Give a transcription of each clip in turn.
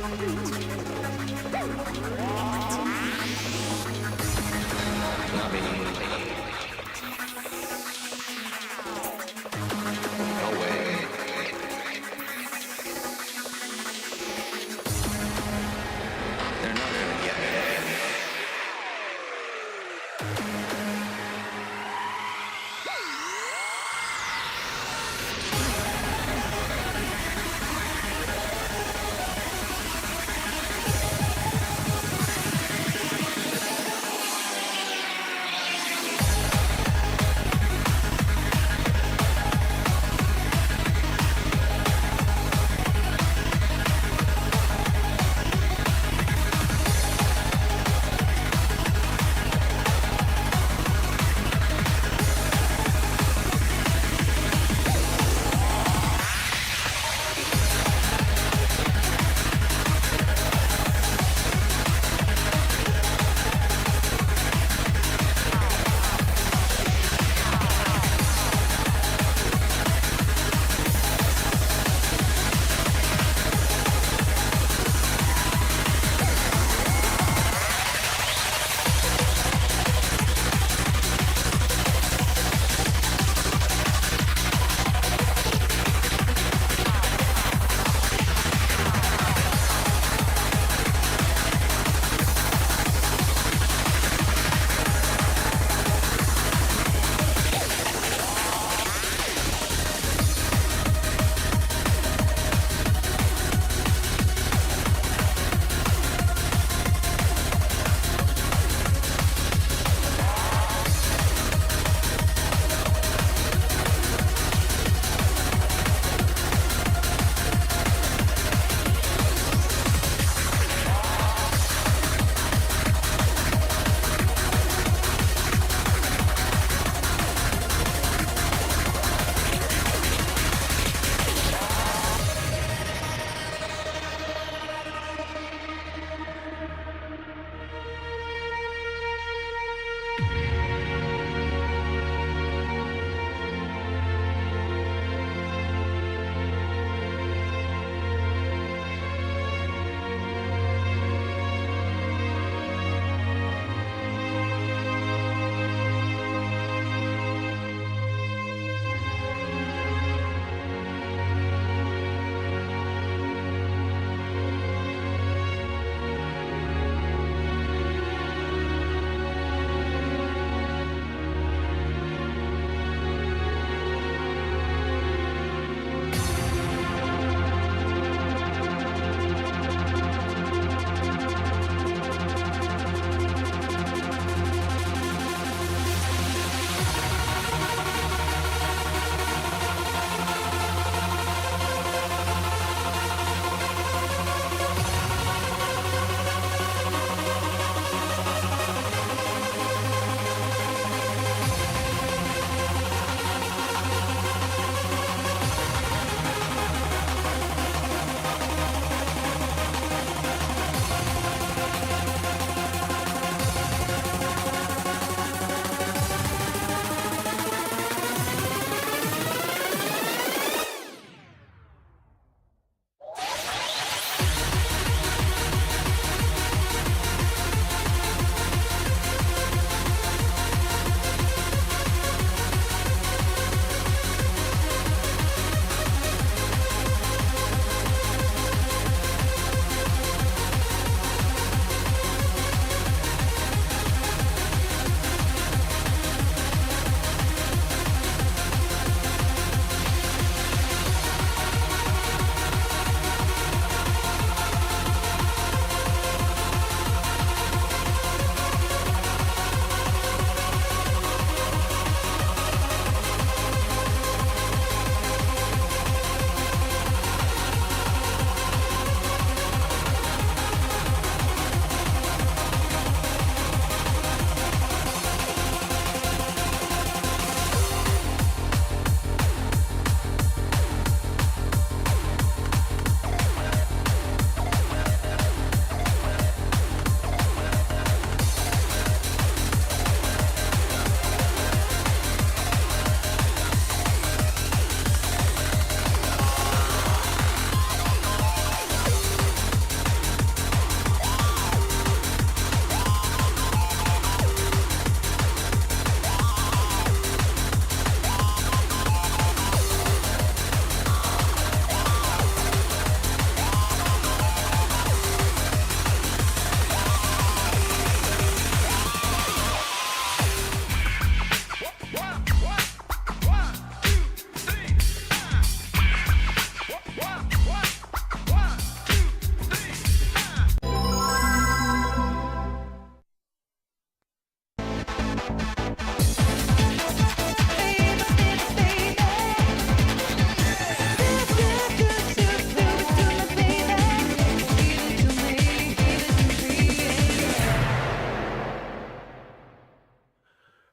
Not me. No way. They're not gonna get me.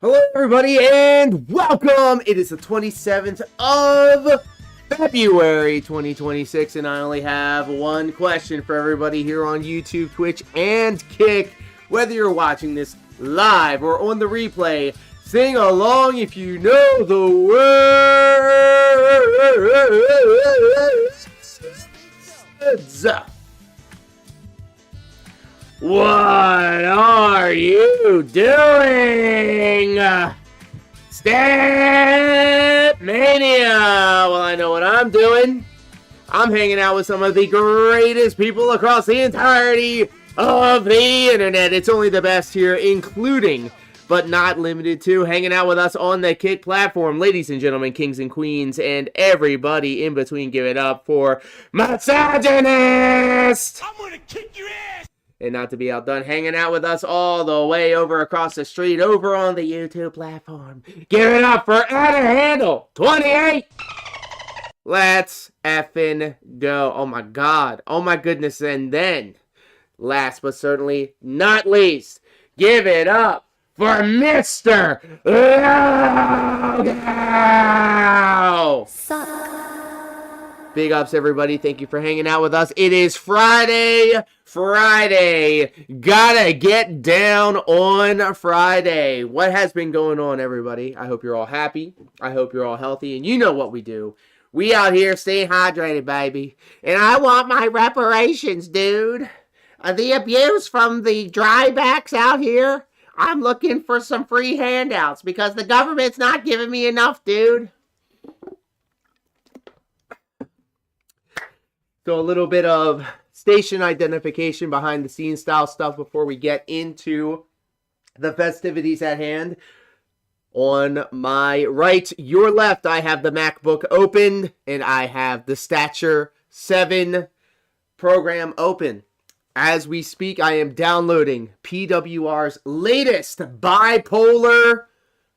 Hello, everybody, and welcome! It is the 27th of February 2026, and I only have one question for everybody here on YouTube, Twitch, and Kick. Whether you're watching this live or on the replay, sing along if you know the words. What are you doing? StepMANIA! Well, I know what I'm doing. I'm hanging out with some of the greatest people across the entirety of the internet. It's only the best here, including, but not limited to, hanging out with us on the Kick platform. Ladies and gentlemen, kings and queens, and everybody in between, give it up for misogynist! I'm gonna kick your ass! And not to be outdone, hanging out with us all the way over across the street, over on the YouTube platform. Give it up for At a Handle 28! Let's effing go. Oh my god. Oh my goodness. And then, last but certainly not least, give it up for Mr. Logo! Big ups, everybody. Thank you for hanging out with us. It is Friday. Gotta get down on Friday. What has been going on, everybody? I hope you're all happy. I hope you're all healthy. And you know what we do. We out here staying hydrated, baby. And I want my reparations, dude. The abuse from the drybacks out here. I'm looking for some free handouts because the government's not giving me enough, dude. So a little bit of station identification, behind the scenes style stuff before we get into the festivities at hand. On my right, your left, I have the MacBook open and I have the Stature 7 program open. As we speak, I am downloading PWR's latest bipolar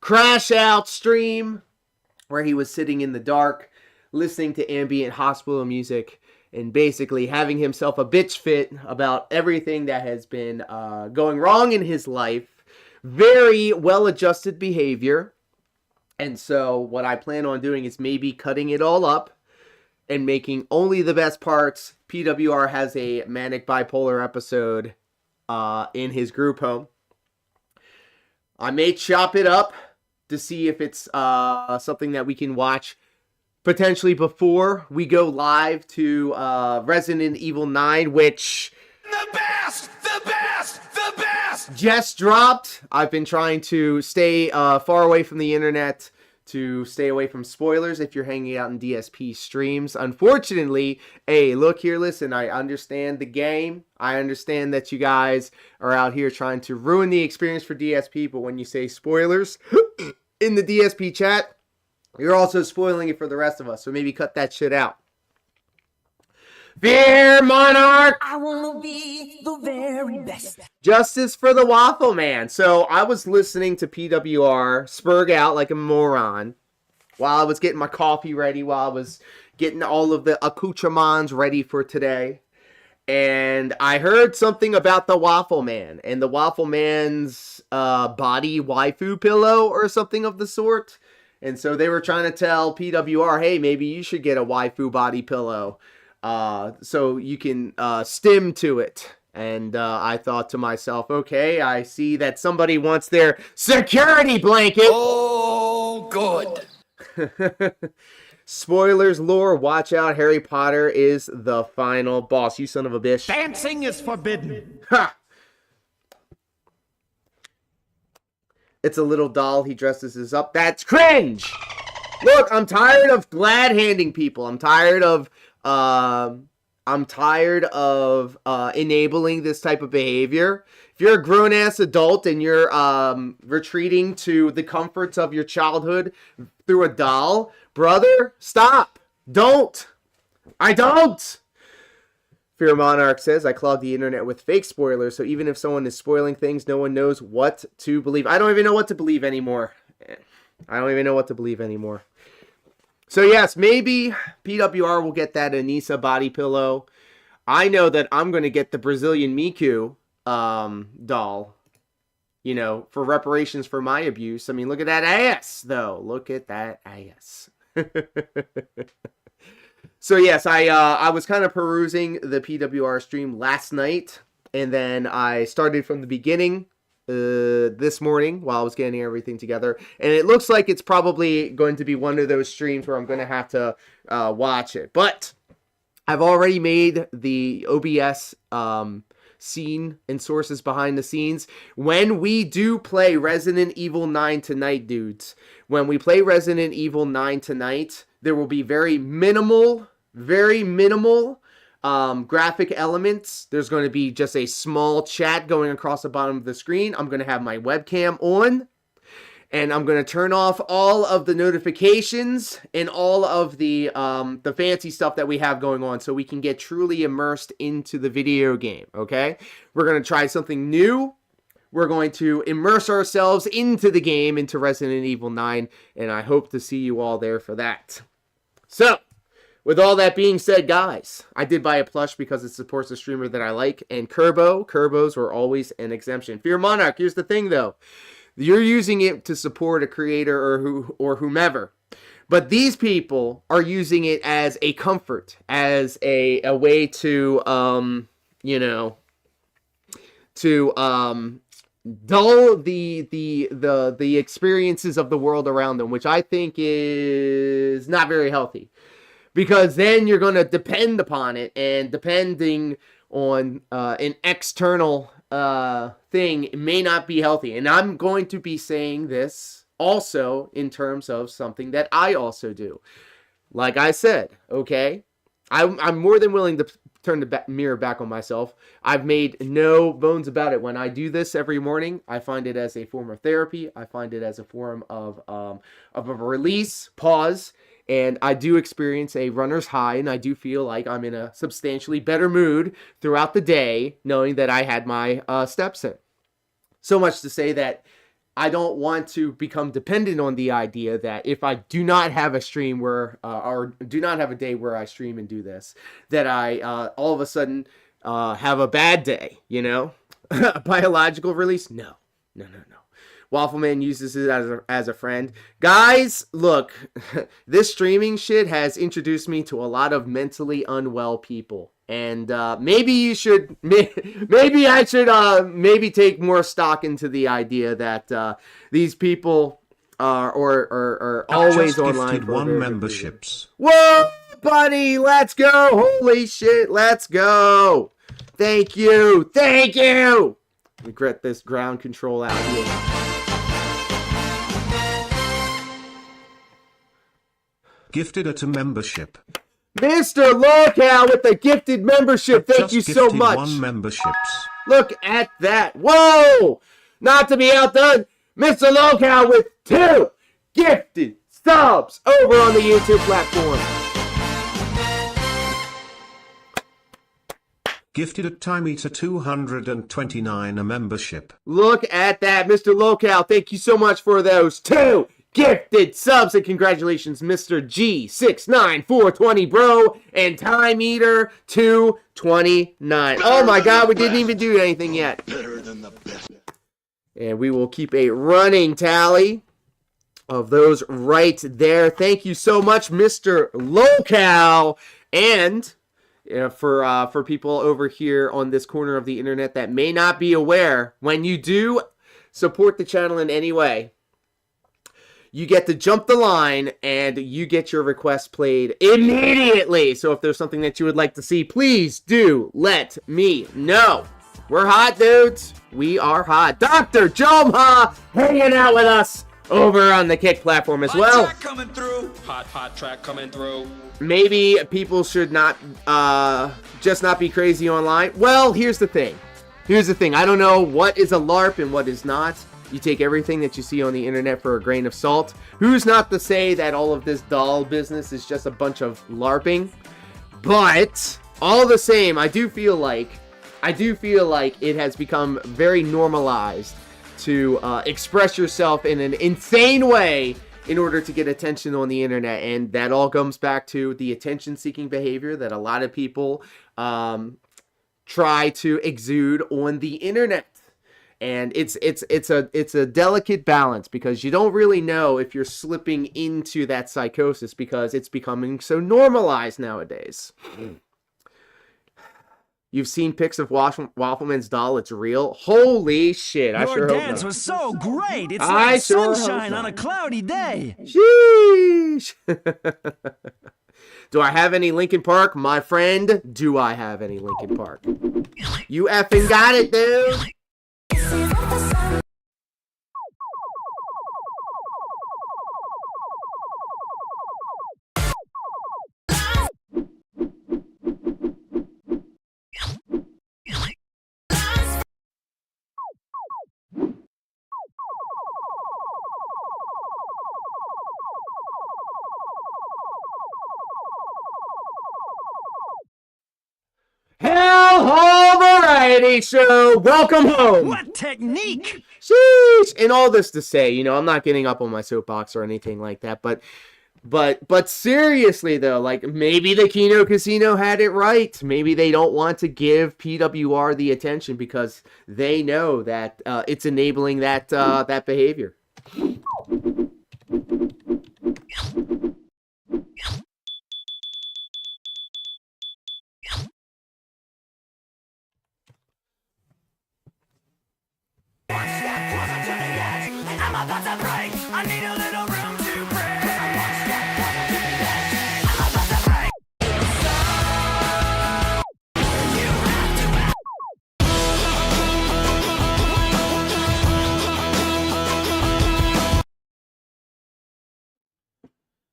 crash out stream where he was sitting in the dark listening to ambient hospital music and basically having himself a bitch fit about everything that has been going wrong in his life. Very well-adjusted behavior. And so what I plan on doing is maybe cutting it all up and making only the best parts. PWR has a manic bipolar episode in his group home. I may chop it up to see if it's something that we can watch potentially before we go live to Resident Evil 9, which The best! just dropped. I've been trying to stay far away from the internet to stay away from spoilers if you're hanging out in DSP streams. Unfortunately, hey, look here, listen, I understand the game. I understand that you guys are out here trying to ruin the experience for DSP, but when you say spoilers in the DSP chat, you're also spoiling it for the rest of us, so maybe cut that shit out. Fear Monarch! I wanna be the very best. Justice for the Waffle Man. So I was listening to PWR spurg out like a moron while I was getting my coffee ready, while I was getting all of the accoutrements ready for today. And I heard something about the Waffle Man and the Waffle Man's body waifu pillow or something of the sort. And so they were trying to tell PWR, hey, maybe you should get a waifu body pillow so you can stim to it. And I thought to myself, okay, I see that somebody wants their security blanket. Oh, good. Spoilers lore, watch out, Harry Potter is the final boss. You son of a bitch. Dancing is forbidden. Ha! It's a little doll. He dresses us up. That's cringe! Look, I'm tired of glad-handing people. I'm tired of enabling this type of behavior. If you're a grown-ass adult and you're retreating to the comforts of your childhood through a doll, brother, stop. Don't. I don't. Fear Monarch says, I clog the internet with fake spoilers, so even if someone is spoiling things, no one knows what to believe. I don't even know what to believe anymore. So yes, maybe PWR will get that Anissa body pillow. I know that I'm going to get the Brazilian Miku doll. you know, for reparations for my abuse. I mean, look at that ass, though. Look at that ass. So yes, I was kind of perusing the PWR stream last night, and then I started from the beginning this morning while I was getting everything together, and it looks like it's probably going to be one of those streams where I'm going to have to watch it. But I've already made the OBS scene and sources behind the scenes. When we do play Resident Evil 9 tonight, dudes, when we play Resident Evil 9 tonight, there will be very minimal graphic elements. There's going to be just a small chat going across the bottom of the screen. I'm going to have my webcam on, and I'm going to turn off all of the notifications and all of the fancy stuff that we have going on so we can get truly immersed into the video game, okay? We're going to try something new. We're going to immerse ourselves into the game, into Resident Evil 9, and I hope to see you all there for that. So, with all that being said, guys, I did buy a plush because it supports a streamer that I like, and Kerbos were always an exemption. Fear Monarch, here's the thing, though. You're using it to support a creator or whomever. But these people are using it as a comfort, as a way to, you know, to dull the experiences of the world around them, which I think is not very healthy. Because then you're going to depend upon it, and depending on an external thing may not be healthy. And I'm going to be saying this also in terms of something that I also do. Like I said, okay, I'm more than willing to turn the mirror back on myself. I've made no bones about it. When I do this every morning, I find it as a form of therapy. I find it as a form of a release, pause. And I do experience a runner's high, and I do feel like I'm in a substantially better mood throughout the day, knowing that I had my steps in. So much to say that I don't want to become dependent on the idea that if I do not have a stream where, or do not have a day where I stream and do this, that I all of a sudden have a bad day, you know? A biological release? No. Waffleman uses it as a friend. Guys, look, this streaming shit has introduced me to a lot of mentally unwell people. And maybe I should take more stock into the idea that these people are always online. For one memberships. Whoa, buddy, let's go. Holy shit, let's go. Thank you. Regret this ground control out here. Gifted at a membership. Mr. Locale with the gifted membership. Thank you so much. One memberships. Look at that. Whoa! Not to be outdone, Mr. Locale with 2 gifted subs over on the YouTube platform. Gifted at Time Eater 229 a membership. Look at that, Mr. Locale. Thank you so much for those 2 gifted subs, and congratulations, Mr. G69420, bro, and Time Eater 229. Oh my God, we didn't even do anything yet. Better than the best. And we will keep a running tally of those right there. Thank you so much, Mr. Locale. And for people over here on this corner of the internet that may not be aware, when you do support the channel in any way, you get to jump the line, and you get your request played immediately. So if there's something that you would like to see, please do let me know. We're hot, dudes. We are hot. Dr. Jomha hanging out with us over on the Kick platform as well. Track coming through. Hot track coming through. Maybe people should not just not be crazy online. Well, here's the thing. I don't know what is a LARP and what is not. You take everything that you see on the internet for a grain of salt. Who's not to say that all of this doll business is just a bunch of LARPing? But all the same, I do feel like it has become very normalized to express yourself in an insane way in order to get attention on the internet. And that all comes back to the attention-seeking behavior that a lot of people try to exude on the internet. And it's a delicate balance, because you don't really know if you're slipping into that psychosis, because it's becoming so normalized nowadays. You've seen pics of Waffleman's doll. It's real. Holy shit! I sure Your hope dance not. was so great. It's I like sure hope sunshine not. on a cloudy day. Sheesh. Do I have any Linkin Park? My friend, do I have any Linkin Park? You effing got it, dude. Hell Hole Variety Show. Welcome home. What technique! Sheesh. And all this to say, you know, I'm not getting up on my soapbox or anything like that, but seriously though, like, maybe the Kino Casino had it right. Maybe they don't want to give PWR the attention because they know that it's enabling that that behavior.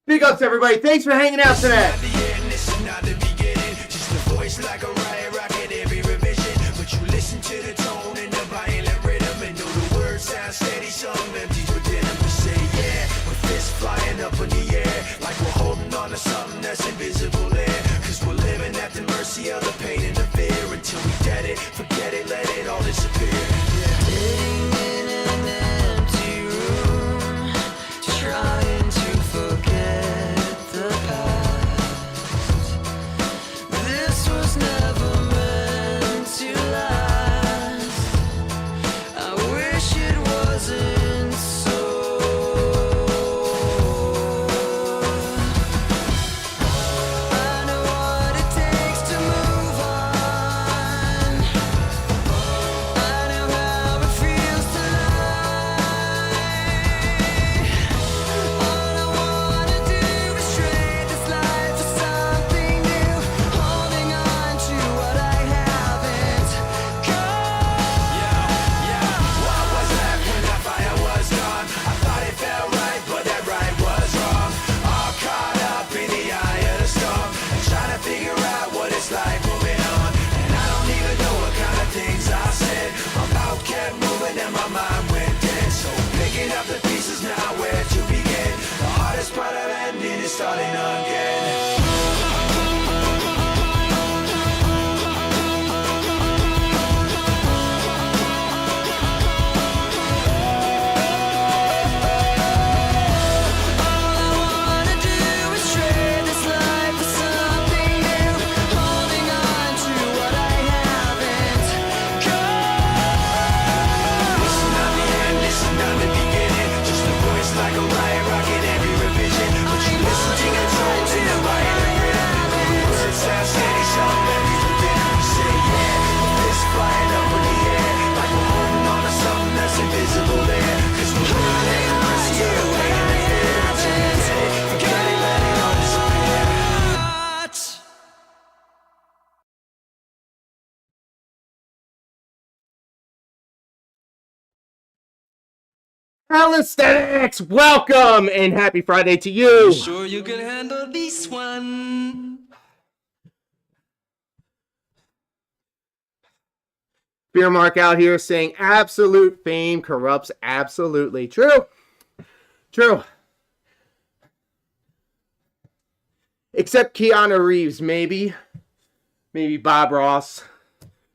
Big ups, everybody. Thanks for hanging out today. Calisthenics, welcome and happy Friday to you. Sure you can handle this one. Beer Mark out here saying absolute fame corrupts absolutely. True. True. Except Keanu Reeves, maybe. Maybe Bob Ross.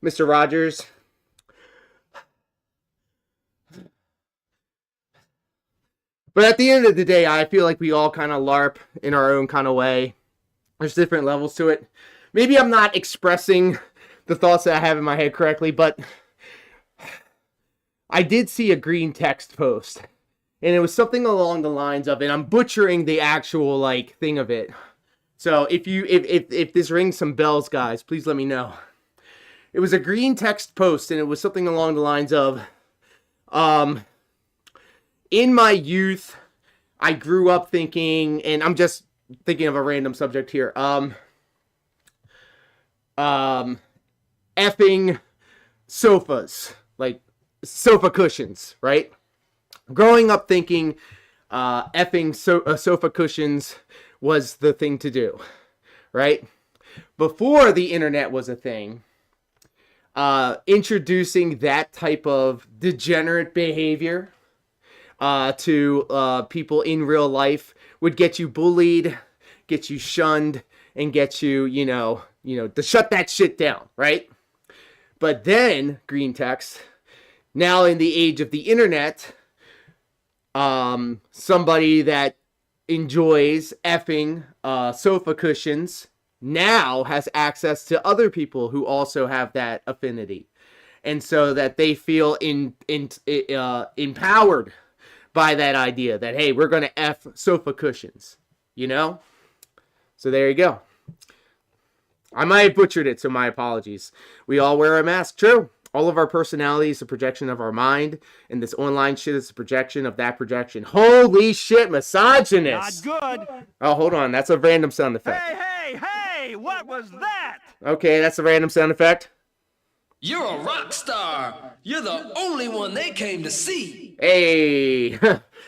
Mr. Rogers. But at the end of the day, I feel like we all kind of LARP in our own kind of way. There's different levels to it. Maybe I'm not expressing the thoughts that I have in my head correctly, but I did see a green text post, and it was something along the lines of, and I'm butchering the actual like thing of it. So if this rings some bells, guys, please let me know. It was a green text post, and it was something along the lines of, in my youth, I grew up thinking, and I'm just thinking of a random subject here, effing sofas, like sofa cushions, right? Growing up thinking effing sofa cushions was the thing to do, right? Before the internet was a thing, introducing that type of degenerate behavior to people in real life would get you bullied, get you shunned, and get you, you know, to shut that shit down, right? But then, green text, now in the age of the internet, somebody that enjoys effing sofa cushions now has access to other people who also have that affinity. And so that they feel empowered by that idea that, hey, we're going to F sofa cushions, you know? So there you go. I might have butchered it, so my apologies. We all wear a mask, true. All of our personality is a projection of our mind, and this online shit is a projection of that projection. Holy shit, misogynist! Not good. Oh, hold on, that's a random sound effect. Hey, what was that? Okay, that's a random sound effect. You're a rock star. You're the only one they came to see. Hey,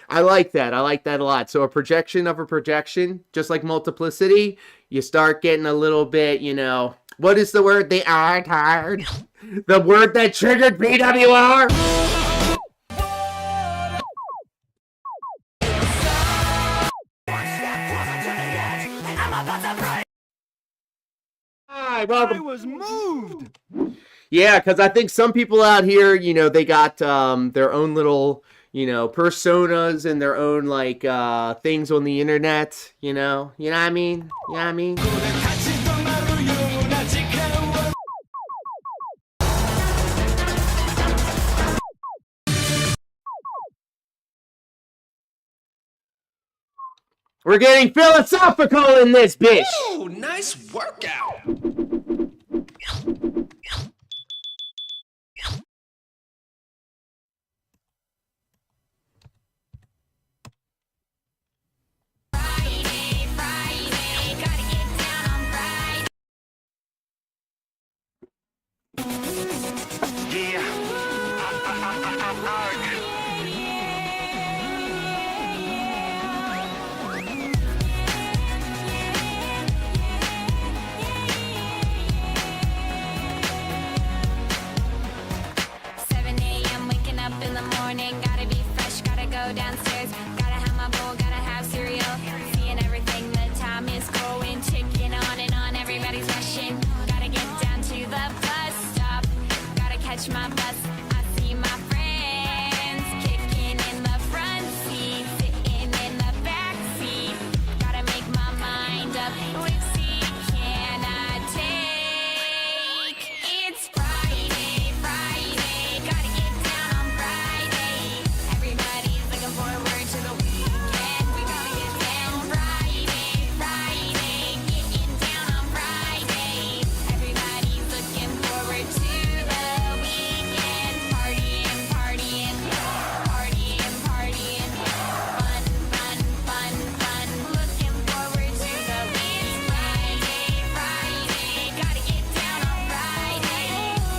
I like that. I like that a lot. So a projection of a projection, just like multiplicity, you start getting a little bit, you know, what is the word? They are tired. The word that triggered PWR. Hi, welcome. I was moved. Yeah, because I think some people out here, you know, they got their own little, you know, personas and their own, like, things on the internet, you know? You know what I mean? You know what I mean? We're getting philosophical in this bitch! Ooh, nice workout. Downstairs, gotta have my bowl, gotta have cereal. Seeing everything, the time is going, ticking on and on. Everybody's rushing. Gotta get down to the bus stop. Gotta catch my bus. I see my friends kicking in the front seat, sitting in the back seat. Gotta make my mind up. Which seat can I take? It's Friday, Friday. Gotta get down on Friday. Everybody's looking forward to the weekend. We gotta get down Friday, Friday. Getting down on Friday. Everybody's looking forward to the weekend. Partying, partying, partying, partying. Fun, fun, fun, fun. Looking forward to the weekend. Friday, Friday. Gotta get down on Friday.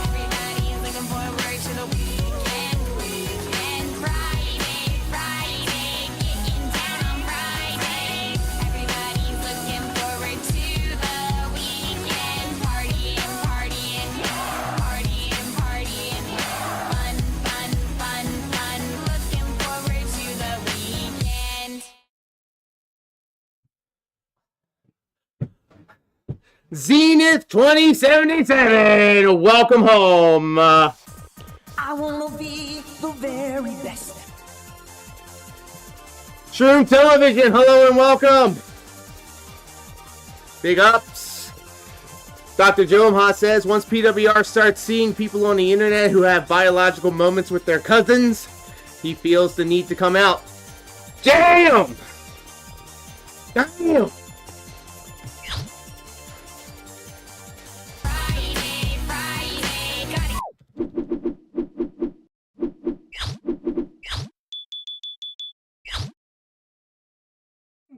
Everybody's looking forward to the weekend. Weekend. Friday, Friday. Getting down on Friday. Everybody's looking forward to the weekend. Partying, partying, partying, partying. Fun, fun, fun, fun. Looking forward to the weekend. Zenith 2077, welcome home. I wanna be the very best. Shroom Television, hello and welcome. Big ups. Dr. Joamha says, once PWR starts seeing people on the internet who have biological moments with their cousins, he feels the need to come out. Damn! Damn!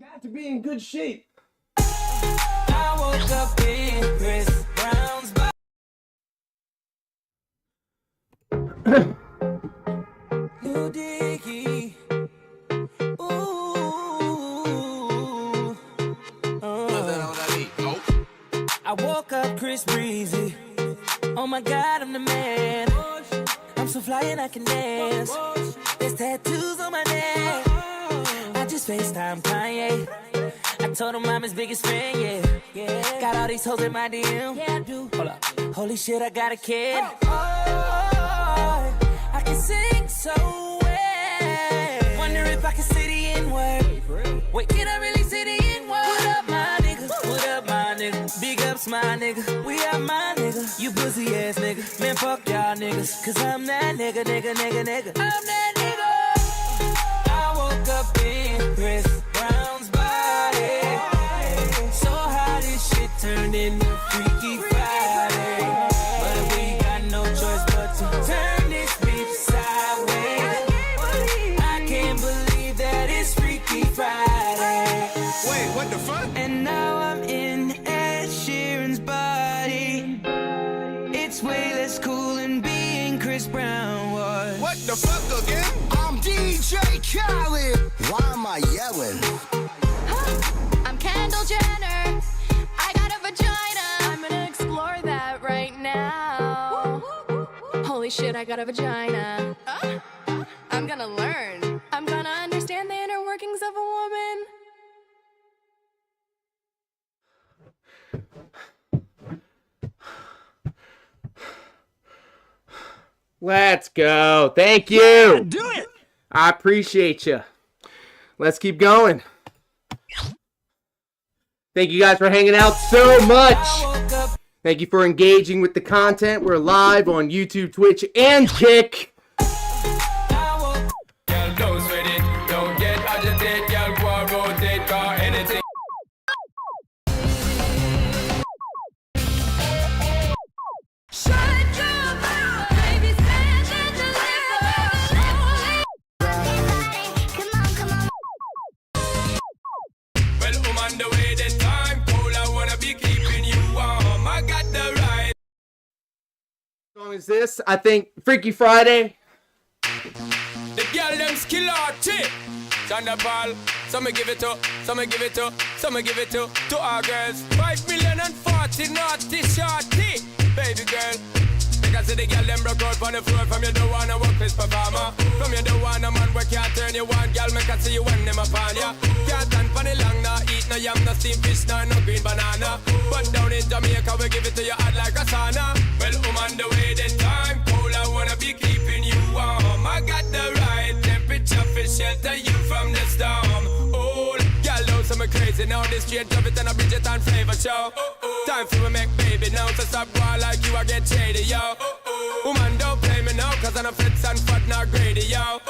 Got to be in good shape. I woke up in Chris Brown's body. New Diggy. Ooh. I woke up Chris Breezy. Oh my God, I'm the man. I'm so fly and I can dance. There's tattoos on my neck. I just FaceTime Kanye. I told him I'm his biggest fan, yeah. Got all these hoes in my DM. Yeah, I do. Hold up. Holy shit, I got a kid. Oh, I can sing so well. Wonder if I can say the N-word. Wait, can I really say the N-word? What up, my nigga? What up, my nigga? Big ups, my nigga. We are my nigga. You pussy ass nigga. Man, fuck y'all niggas. Cause I'm that nigga. I'm that nigga. I woke up in Chris Brown's body. So how this shit turned into Freaky Friday. But we got no choice but to turn this bitch sideways. I can't believe that it's Freaky Friday. Wait, what the fuck? And now I'm in Ed Sheeran's body. It's way less cool than being Chris Brown was. What the fuck again? I'm DJ Khaled. Why am I yelling? I'm Kendall Jenner. I got a vagina. I'm gonna explore that right now. Holy shit, I got a vagina. I'm gonna learn. I'm gonna understand the inner workings of a woman. Let's go. Thank you. Do it! I appreciate you. Let's keep going. Thank you guys for hanging out so much. Thank you for engaging with the content. We're live on YouTube, Twitch, and Kick. Girl, don't sweat it. Don't get agitated. Girl, go and rotate. Car anything. Shut your mouth, baby, stand and deliver. Well, on the way this time. Cool, I wanna be keeping you warm. I got the right. What song is this? I think Freaky Friday. The girl them skill arty. Thunderball. Some give it to, some give it to, some give it to our girls. 5,040,000 naughty shorty. Baby girl. Because the girl them broke out on the floor. From you don't wanna work this performer. From you don't want a man where can't turn you on. Girl, make I see you when them upon ya. Can't stand for the long, nah. Eat no yam, no steamed fish, nah, no green banana. But down in Jamaica, we give it to you hot like a sauna. Well, on the way this time. Cool, I wanna be keeping you warm. I got the right temperature for shelter you from the storm. Oh, girl, don't some crazy now. This straight drop it and a Bridget and flavor show. Time for me make baby now. So stop war like you, I get shady, yo. Woman, don't play me now, cause I'm a fits and fat, not greedy, yo.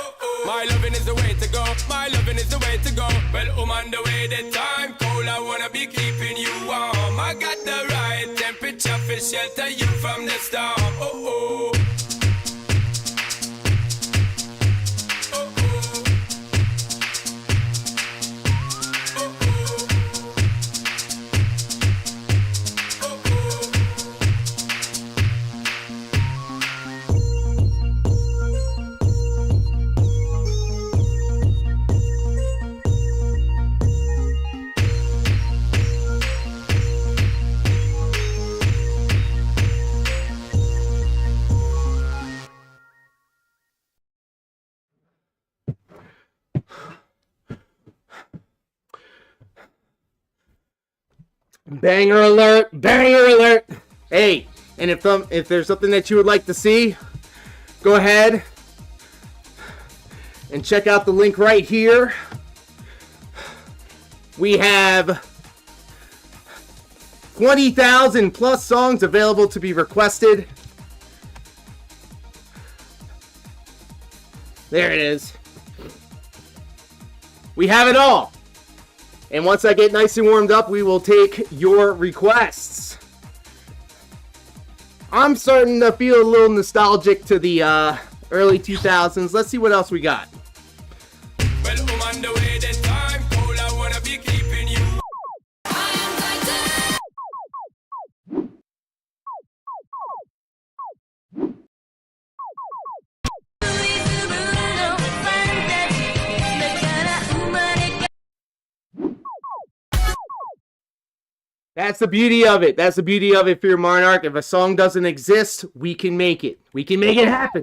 My loving is the way to go. My loving is the way to go. Well, on the way the time cold, I wanna be keeping you warm. I got the right temperature for shelter you from the storm. Oh, oh. Banger alert! Banger alert! Hey, and if there's something that you would like to see, go ahead and check out the link right here. We have 20,000 plus songs available to be requested. There it is. We have it all. And once I get nice and warmed up, we will take your requests. I'm starting to feel a little nostalgic to the early 2000s. Let's see what else we got. Well, I'm on the way this time. Cool, I wanna be keeping you. That's the beauty of it. That's the beauty of it, Fear Monarch. If a song doesn't exist, we can make it. We can make it happen.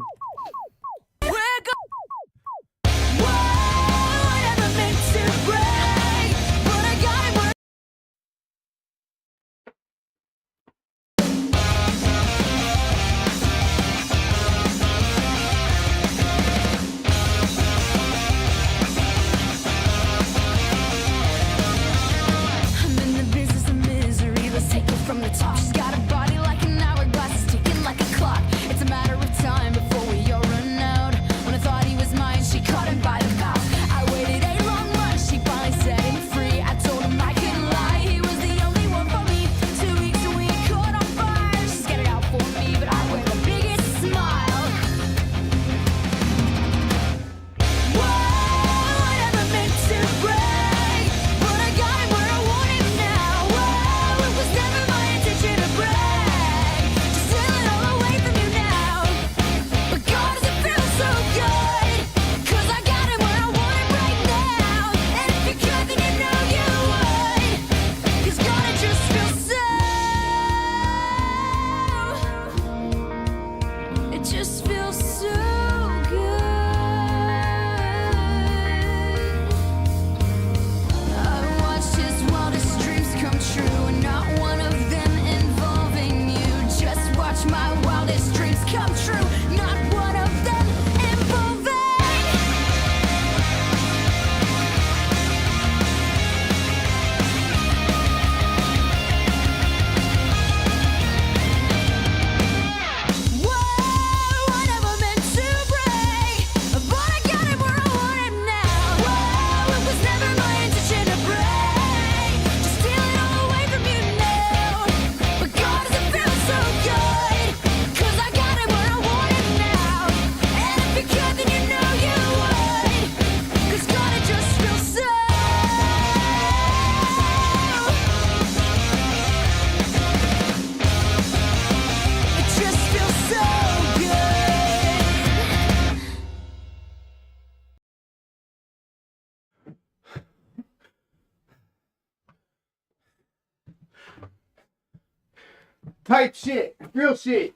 Type shit. Real shit.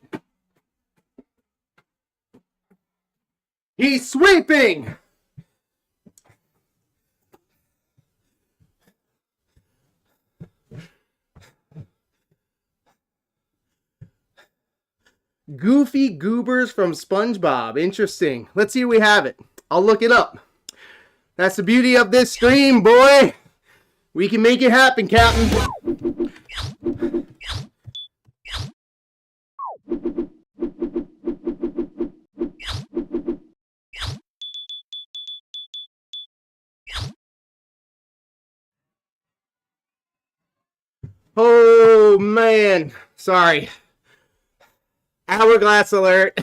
He's sweeping. Goofy Goobers from SpongeBob. Interesting. Let's see if we have it. I'll look it up. That's the beauty of this stream, boy. We can make it happen, Captain. Oh, man. Sorry. Hourglass alert.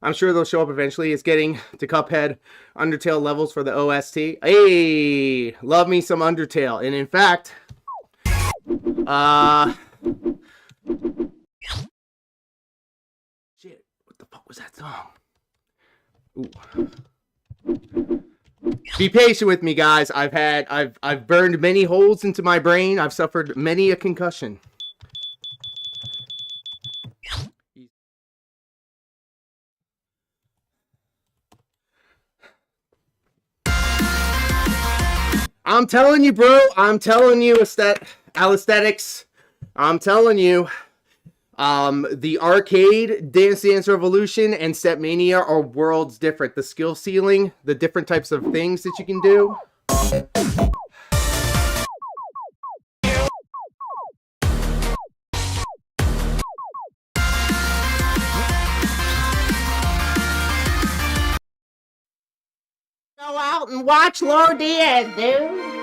I'm sure they'll show up eventually. It's getting to Cuphead Undertale levels for the OST. Hey, love me some Undertale. And in fact, shit, what the fuck was that song? Ooh. Be patient with me, guys. I've burned many holes into my brain. I've suffered many a concussion. I'm telling you, bro. I'm telling you, aesthetics. I'm telling you, the arcade Dance Dance Revolution and StepMANIA are worlds different. The skill ceiling, the different types of things that you can do. out and watch Lord Diaz, dude.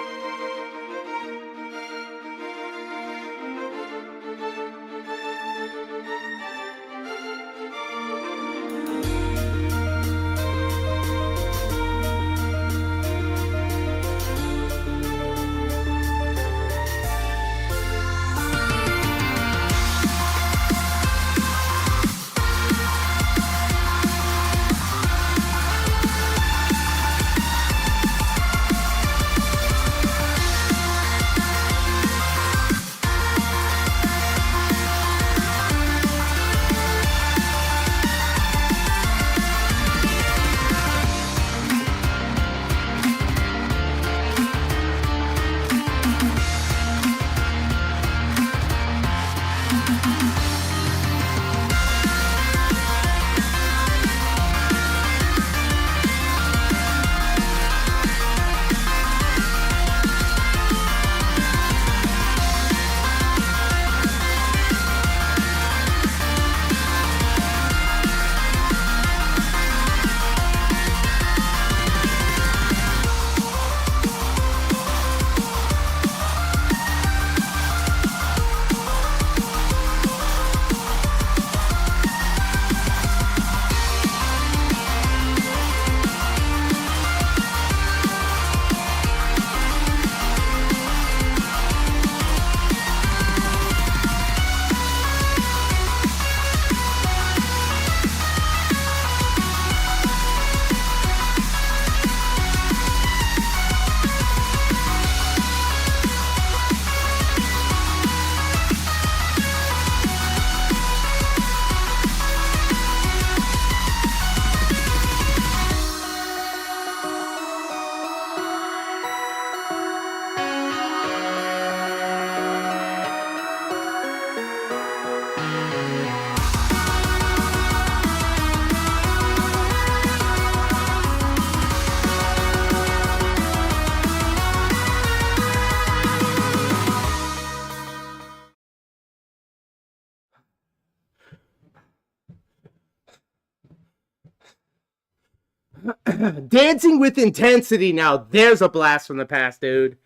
Dancing with intensity. Now, there's a blast from the past, dude.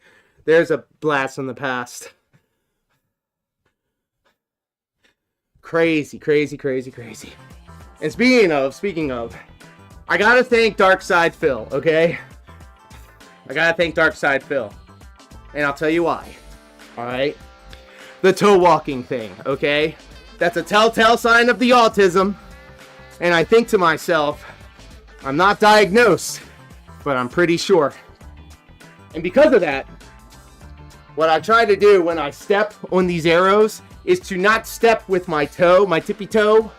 There's a blast from the past. Crazy, crazy, crazy, crazy. And speaking of, I gotta thank Dark Side Phil, okay? I gotta thank Dark Side Phil. And I'll tell you why. Alright? The toe walking thing, okay? That's a telltale sign of the autism. And I think to myself, I'm not diagnosed, but I'm pretty sure. And because of that, what I try to do when I step on these arrows is to not step with my toe, my tippy toe,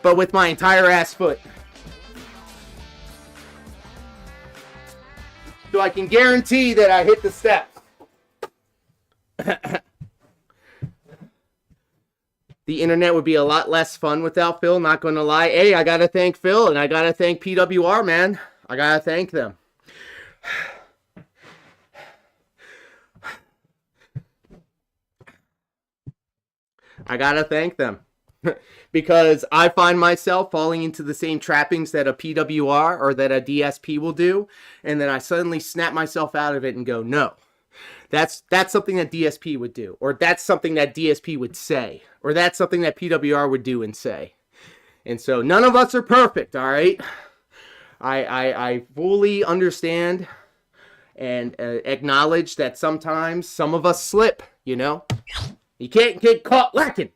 but with my entire ass foot. So I can guarantee that I hit the step. The internet would be a lot less fun without Phil, not gonna lie. Hey, I gotta thank Phil, and I gotta thank PWR, man. I gotta thank them. I gotta thank them. Because I find myself falling into the same trappings that a PWR or that a DSP will do, and then I suddenly snap myself out of it and go, no. That's something that DSP would do, or that's something that DSP would say, or that's something that PWR would do and say. And so none of us are perfect, all right? I fully understand and acknowledge that sometimes some of us slip, you know? You can't get caught lacking.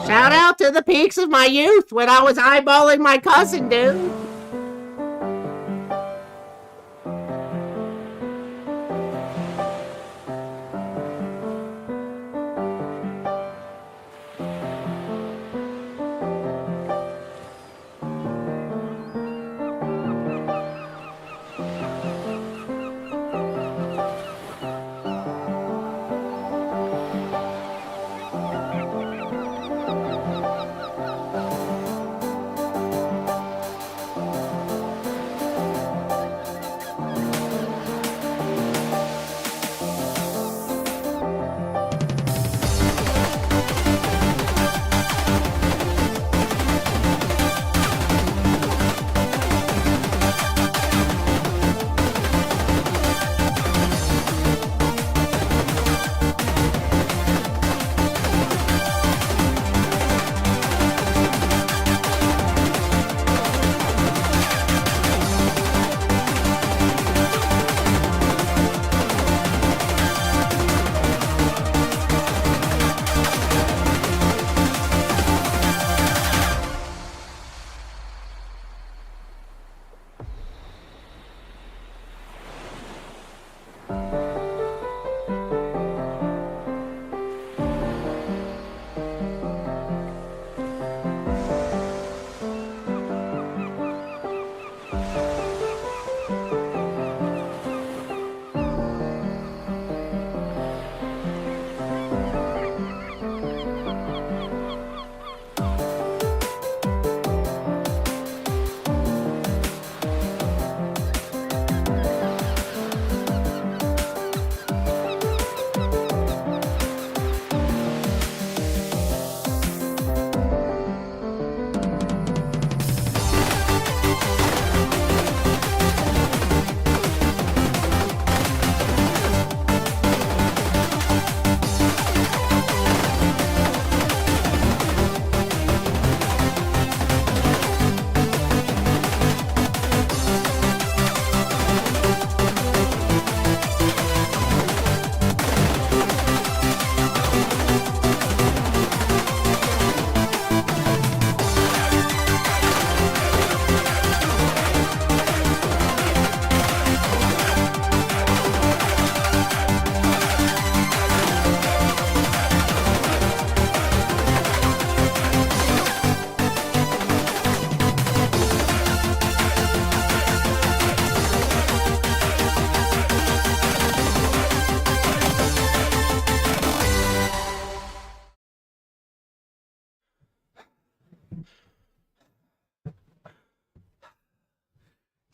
Shout out to the peaks of my youth when I was eyeballing my cousin, dude.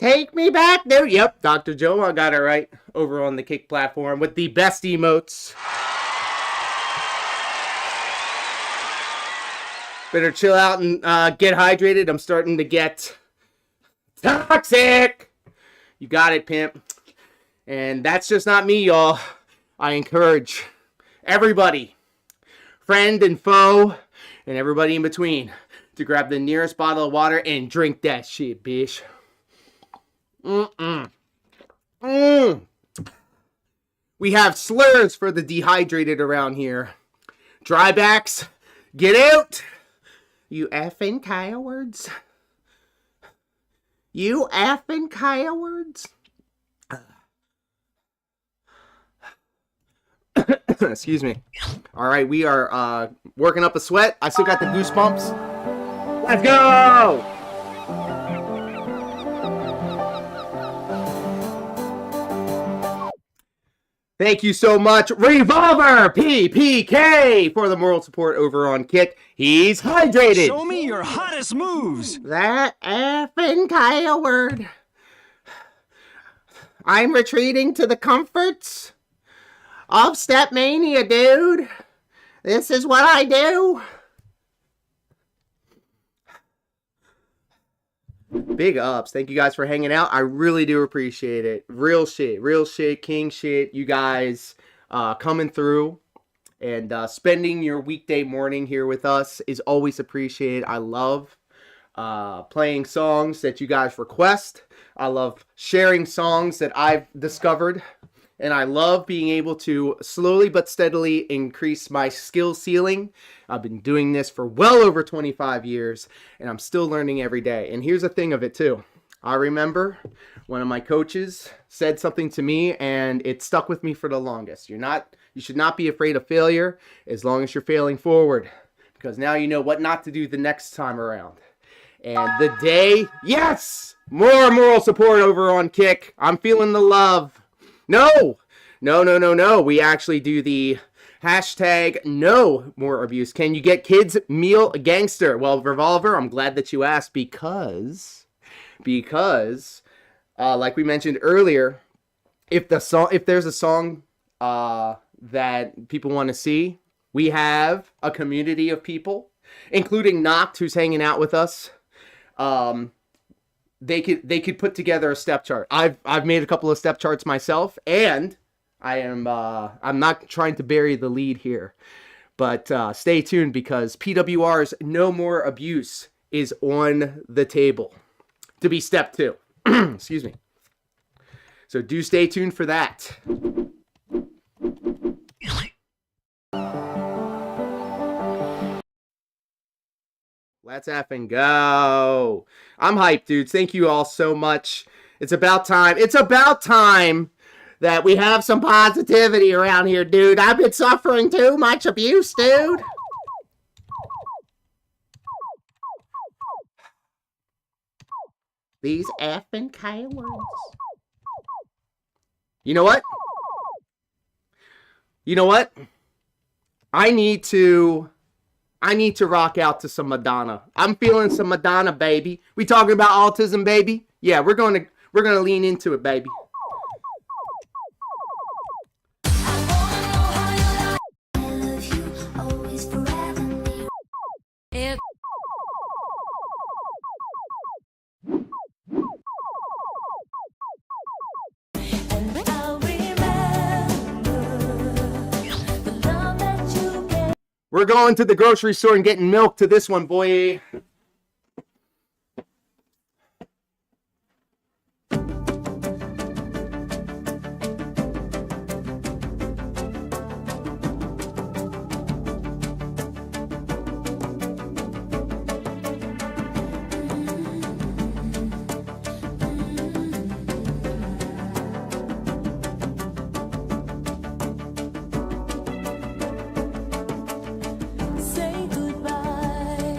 Take me back, dude. Yep, Dr. Joe, I got it right over on the Kick platform with the best emotes. Better chill out and get hydrated. I'm starting to get toxic. You got it, pimp. And that's just not me, y'all. I encourage everybody, friend and foe, and everybody in between, to grab the nearest bottle of water and drink that shit, bitch. We have slurs for the dehydrated around here. Drybacks, get out. You effing cowards. You effing cowards. Excuse me. All right, we are working up a sweat. I still got the goosebumps. Let's go! Thank you so much, Revolver PPK, for the moral support over on Kick. He's hydrated. Show me your hottest moves. That effing coward. I'm retreating to the comforts of StepMANIA, dude. This is what I do. Big ups. Thank you guys for hanging out. I really do appreciate it. Real shit, king shit. You guys coming through and spending your weekday morning here with us is always appreciated. I love playing songs that you guys request. I love sharing songs that I've discovered. And I love being able to slowly but steadily increase my skill ceiling. I've been doing this for well over 25 years, and I'm still learning every day. And here's the thing of it, too. I remember one of my coaches said something to me, and it stuck with me for the longest. You should not be afraid of failure as long as you're failing forward, because now you know what not to do the next time around. And the day, yes, more moral support over on Kick. I'm feeling the love. No. We actually do the hashtag no more abuse. Can you get kids meal gangster? Well, Revolver, I'm glad that you asked because like we mentioned earlier, if there's a song that people want to see, we have a community of people, including Noct, who's hanging out with us. They could put together a step chart. I've made a couple of step charts myself, and I'm not trying to bury the lead here, but stay tuned because PWR's No More Abuse is on the table to be step 2. Excuse me. So do stay tuned for that. Let's effing go. I'm hyped, dudes. Thank you all so much. It's about time. It's about time that we have some positivity around here, dude. I've been suffering too much abuse, dude. These effing cowards. You know what? I need to rock out to some Madonna. I'm feeling some Madonna, baby. We talking about autism, baby? Yeah, we're gonna lean into it, baby. We're going to the grocery store and getting milk to this one, boy. Say goodbye.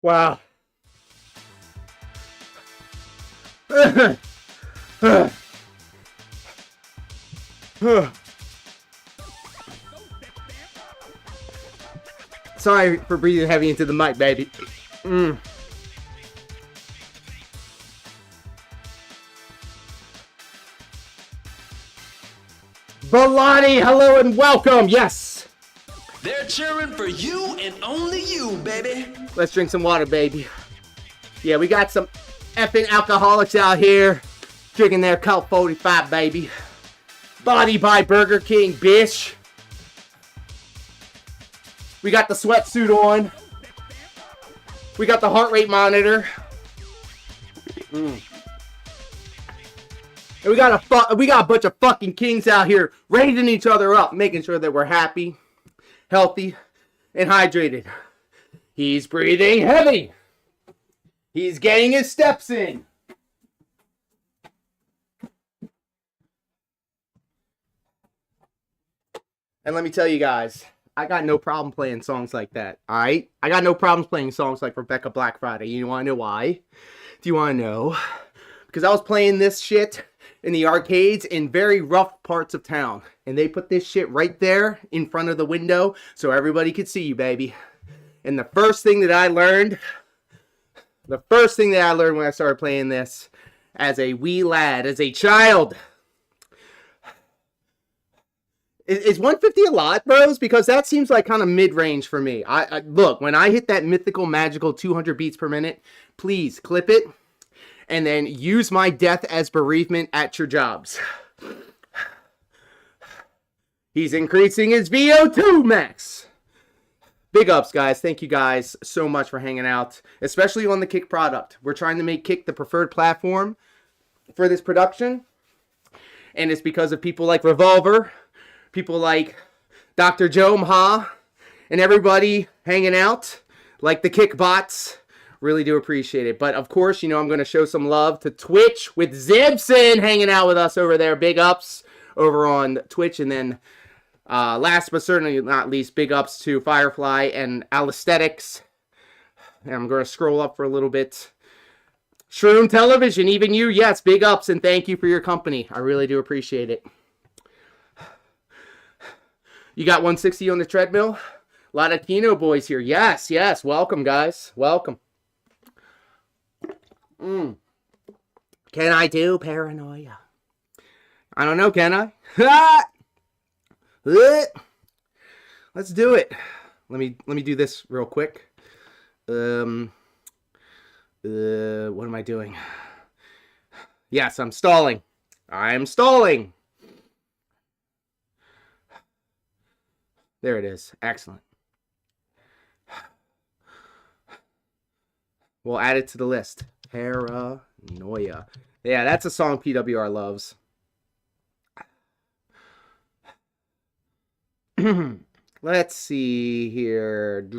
Wow. Sorry for breathing heavy into the mic, baby. Balani, hello and welcome. Yes. They're cheering for you and only you, baby. Let's drink some water, baby. Yeah, we got some effing alcoholics out here drinking their Colt 45, baby. Body by Burger King, bitch. We got the sweatsuit on. We got the heart rate monitor. And we got a bunch of fucking kings out here raising each other up, making sure that we're happy, healthy, and hydrated. He's breathing heavy. He's getting his steps in. And let me tell you guys, I got no problem playing songs like that, alright? I got no problems playing songs like Rebecca Black Friday. You want to know why? Do you want to know? Because I was playing this shit in the arcades in very rough parts of town. And they put this shit right there in front of the window so everybody could see you, baby. And the first thing that I learned when I started playing this as a wee lad, as a child, is 150 a lot, bros? Because that seems like kind of mid-range for me. Look, when I hit that mythical, magical 200 beats per minute, please clip it and then use my death as bereavement at your jobs. He's increasing his VO2 max. Big ups, guys. Thank you guys so much for hanging out, especially on the Kick product. We're trying to make Kick the preferred platform for this production, and it's because of people like Revolver, people like Dr. Joe Mha, and everybody hanging out, like the Kick bots. Really do appreciate it. But of course, you know, I'm going to show some love to Twitch with Zibson hanging out with us over there. Big ups over on Twitch. And then last but certainly not least, big ups to Firefly and Alisthetics. And I'm going to scroll up for a little bit. Shroom Television, even you, yes, big ups and thank you for your company. I really do appreciate it. You got 160 on the treadmill? A lot of Kino boys here. Yes, yes. Welcome, guys. Welcome. Can I do paranoia? I don't know, can I? Let's do it. Let me do this real quick. What am I doing? Yes, I'm stalling. I'm stalling. There it is. Excellent. We'll add it to the list. Paranoia. Yeah, that's a song PWR loves. Let's see here. I'm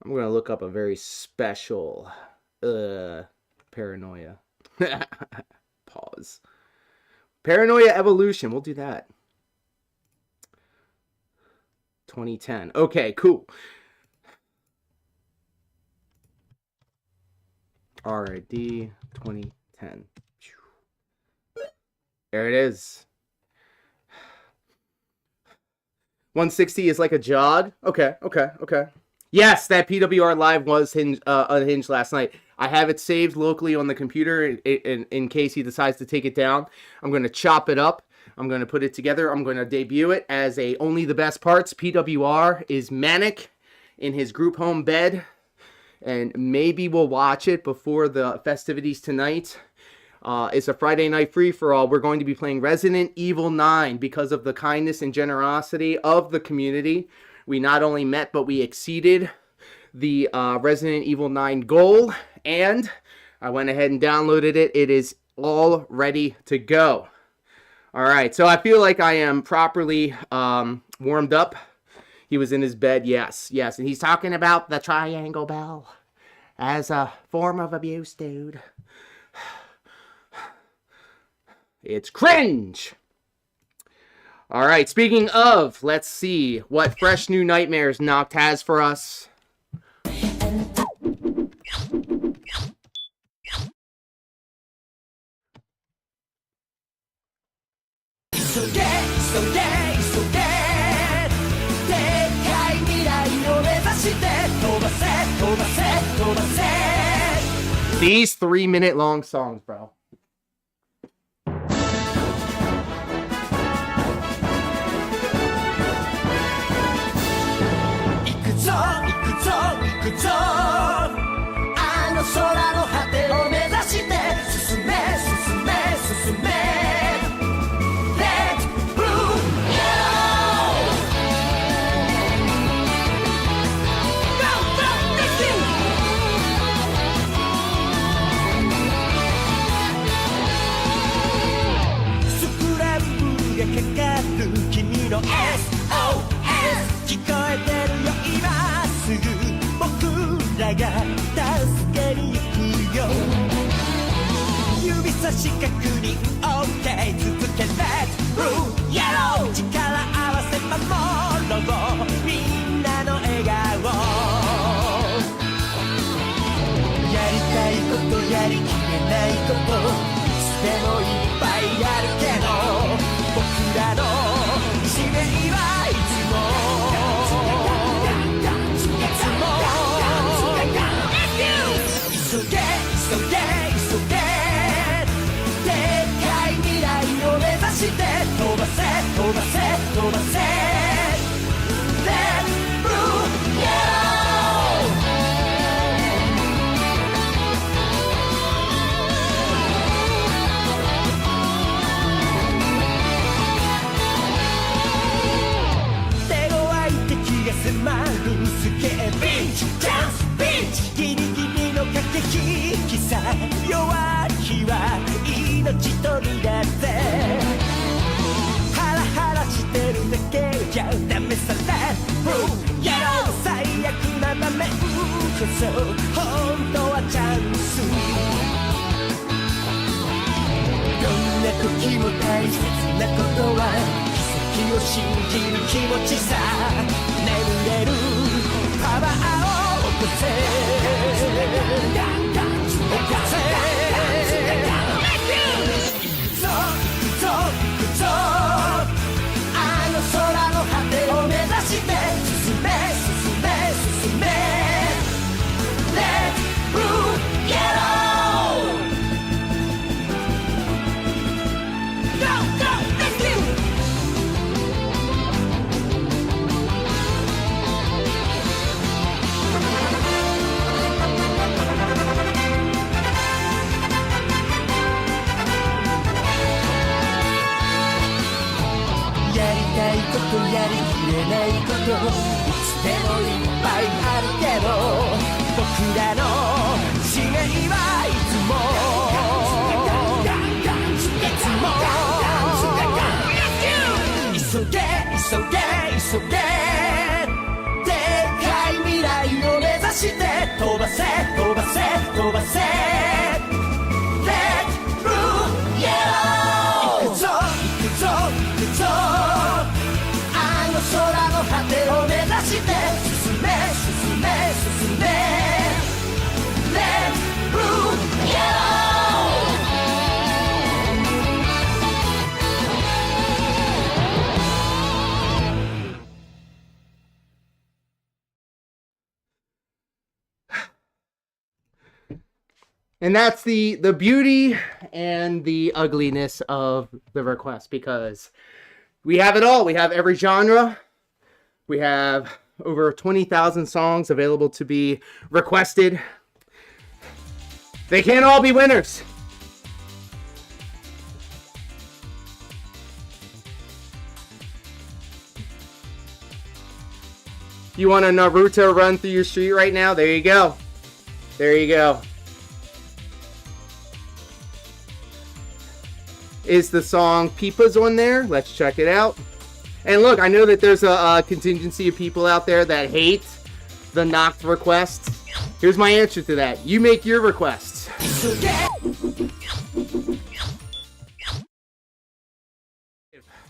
going to look up a very special paranoia. Pause. Paranoia Evolution. We'll do that. 2010. Okay, cool. RID 2010. There it is. 160 is like a jog. Okay. Yes, that PWR live was unhinged last night. I have it saved locally on the computer in case he decides to take it down. I'm going to chop it up. I'm going to put it together. I'm going to debut it as a Only the Best Parts. PWR is manic in his group home bed. And maybe we'll watch it before the festivities tonight. It's a Friday night free-for-all. We're going to be playing Resident Evil 9 because of the kindness and generosity of the community. We not only met, but we exceeded the Resident Evil 9 goal. And I went ahead and downloaded it. It is all ready to go. All right, so I feel like I am properly warmed up. He was in his bed, yes. And he's talking about the triangle bell as a form of abuse, dude. It's cringe. All right, speaking of, let's see what fresh new nightmares Noct has for us. 急げ急げ急げでかい未来を目指して飛ばせ飛ばせ飛ばせ These 3-minute long songs, bro. SOS 聞こえてるよ今すぐ僕らが助けに行くよ指差し確認 OK 続け Let's Blue Yellow 力合わせ守ろうみんなの笑顔やりたいことやりきれないこといつでもいっぱいあるけど僕らの使命はいつも急げ急げ急げでかい未来を目指して飛ばせ飛ばせ飛ばせ Let's Blue Yellow 手強い敵が迫るすげえビンチチャンスビンチギリギリの駆け引きさ弱気は命取りだってハラハラしてるだけじゃダメさ Let's Blue Yellow 最悪な場面こそ本当はチャンスどんな時も大切なことは奇跡を信じる気持ちさ眠れるパワーを起こせ起こせ行くぞ行くぞ行くぞあの空の果てを目指して進め進め進め Let's Blue Yellow Go go let's go やりたいことやりきれないこといつでもいっぱいあるけど僕らの使命はいつもいつも急げ急げ急げでかい未来を目指して飛ばせ飛ばせ飛ばせ Let's Blue Yellow 行くぞ行くぞ行くぞあの空の果てを目指して進め進め進め Let's Blue Yellow And that's the beauty and the ugliness of the request, because we have it all. We have every genre. We have over 20,000 songs available to be requested. They can't all be winners. You want a Naruto run through your street right now? There you go. There you go. Is the song Peepa's on there? Let's check it out. And look, I know that there's a contingency of people out there that hate the knocked requests. Here's my answer to that. You make your requests.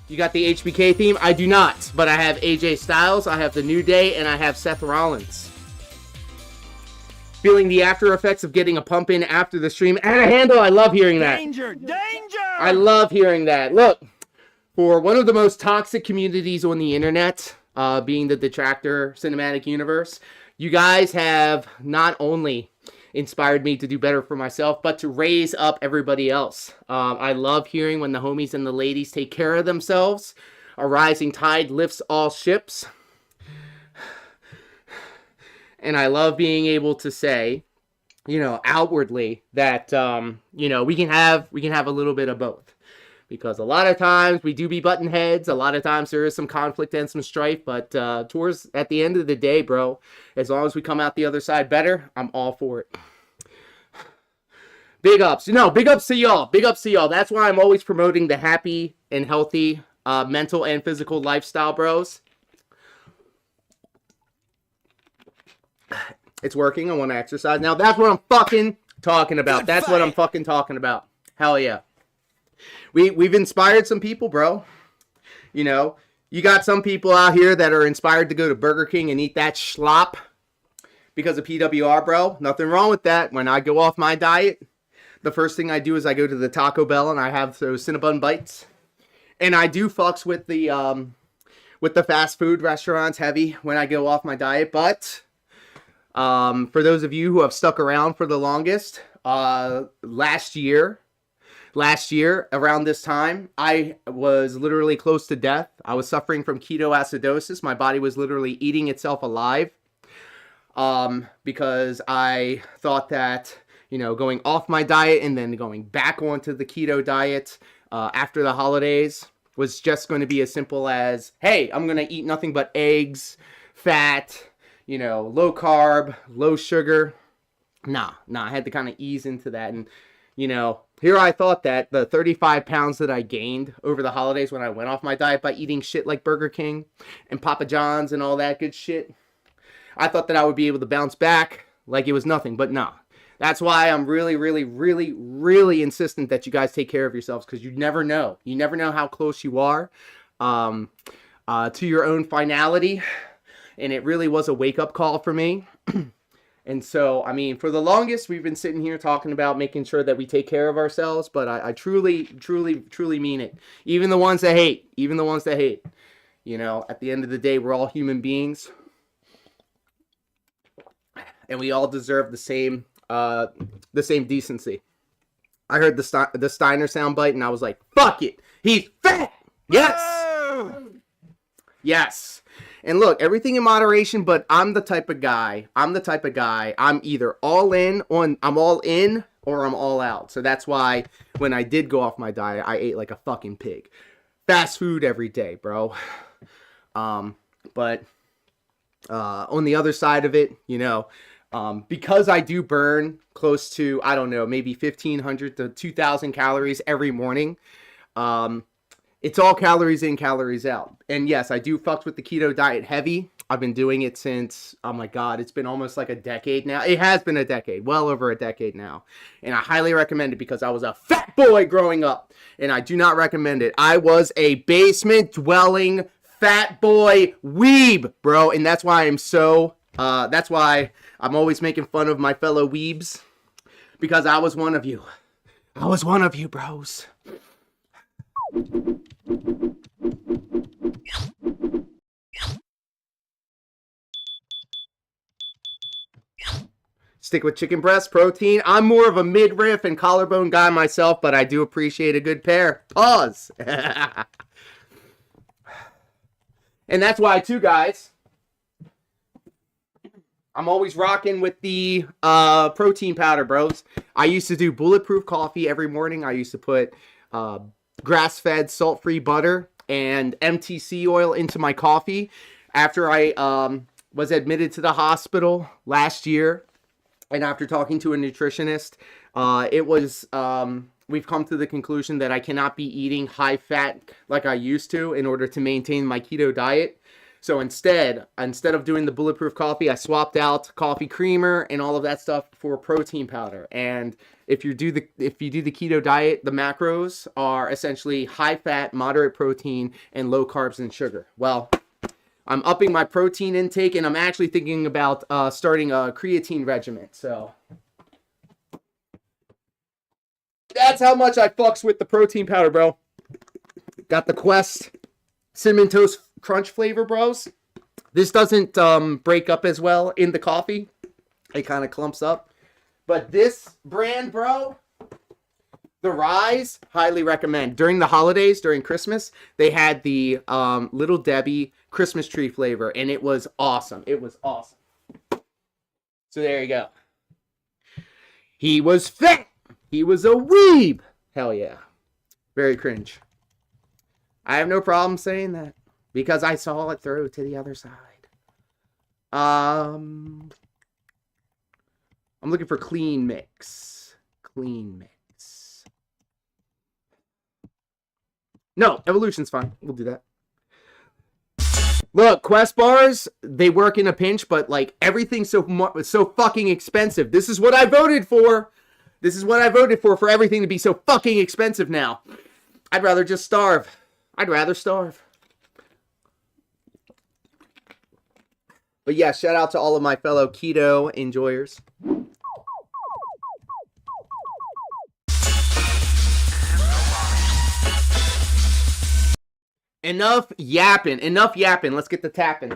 You got the HBK theme? I do not, but I have AJ Styles, I have The New Day, and I have Seth Rollins. Feeling the after effects of getting a pump in after the stream. And a handle, I love hearing that. Danger! Danger! I love hearing that. Look, for one of the most toxic communities on the internet, being the Detractor Cinematic Universe. You guys have not only inspired me to do better for myself, but to raise up everybody else. I love hearing when the homies and the ladies take care of themselves. A rising tide lifts all ships. And I love being able to say, you know, outwardly that, you know, we can have a little bit of both. Because a lot of times we do be button heads. A lot of times there is some conflict and some strife. But at the end of the day, bro, as long as we come out the other side better, I'm all for it. Big ups. No, big ups to y'all. Big ups to y'all. That's why I'm always promoting the happy and healthy mental and physical lifestyle, bros. It's working. I want to exercise. Now, that's what I'm fucking talking about. That's what I'm fucking talking about. Hell yeah. We've inspired some people, bro. You know, you got some people out here that are inspired to go to Burger King and eat that schlop because of PWR, bro. Nothing wrong with that. When I go off my diet, the first thing I do is I go to the Taco Bell and I have those Cinnabon bites. And I do fucks with the fast food restaurants heavy when I go off my diet. But for those of you who have stuck around for the longest, last year around this time, I was literally close to death. I was suffering from ketoacidosis. My body was literally eating itself alive because I thought that, you know, going off my diet and then going back onto the keto diet after the holidays was just going to be as simple as, hey, I'm going to eat nothing but eggs, fat, you know, low carb, low sugar. Nah, I had to kind of ease into that. And, you know, here I thought that the 35 pounds that I gained over the holidays when I went off my diet by eating shit like Burger King and Papa John's and all that good shit, I thought that I would be able to bounce back like it was nothing, but nah. That's why I'm really, really, really, really insistent that you guys take care of yourselves, because you never know. You never know how close you are to your own finality, and it really was a wake-up call for me. And so, I mean, for the longest, we've been sitting here talking about making sure that we take care of ourselves, but I truly, truly, truly mean it. Even the ones that hate, you know, at the end of the day, we're all human beings, and we all deserve the same decency. I heard the Steiner soundbite, and I was like, fuck it, he's fat! Yes! Yes! And look, everything in moderation, but I'm the type of guy, I'm either all in or I'm all out. So that's why when I did go off my diet, I ate like a fucking pig. Fast food every day, bro. But on the other side of it, you know, because I do burn close to, I don't know, maybe 1,500 to 2,000 calories every morning, it's all calories in, calories out. And yes, I do fuck with the keto diet heavy. I've been doing it since, oh my God, it's been almost like a decade now. It has been a decade, well over a decade now. And I highly recommend it because I was a fat boy growing up. And I do not recommend it. I was a basement-dwelling fat boy weeb, bro. And that's why that's why I'm always making fun of my fellow weebs. Because I was one of you. I was one of you, bros. Stick with chicken breast, protein. I'm more of a midriff and collarbone guy myself, but I do appreciate a good pair. Pause. And that's why, too, guys, I'm always rocking with the protein powder, bros. I used to do bulletproof coffee every morning. I used to put grass-fed, salt-free butter and MTC oil into my coffee. After I was admitted to the hospital last year, and after talking to a nutritionist, we've come to the conclusion that I cannot be eating high fat like I used to in order to maintain my keto diet. So instead of doing the bulletproof coffee, I swapped out coffee creamer and all of that stuff for protein powder. And if you do the keto diet, the macros are essentially high fat, moderate protein, and low carbs and sugar. Well, I'm upping my protein intake, and I'm actually thinking about starting a creatine regimen. So that's how much I fucks with the protein powder, bro. Got the Quest Cinnamon Toast Crunch flavor, bros. This doesn't break up as well in the coffee. It kind of clumps up. But this brand, bro, the Rise, highly recommend. During the holidays, during Christmas, they had the Little Debbie Christmas tree flavor, and it was awesome. It was awesome. So there you go. He was fat. He was a weeb. Hell yeah. Very cringe. I have no problem saying that because I saw it through to the other side. I'm looking for clean mix. Clean mix. No, evolution's fine. We'll do that. Look, Quest bars, they work in a pinch, but like everything's so fucking expensive. This is what I voted for. This is what I voted for everything to be so fucking expensive now. I'd rather just starve. I'd rather starve. But yeah, shout out to all of my fellow keto enjoyers. Enough yapping. Enough yapping. Let's get the tapping.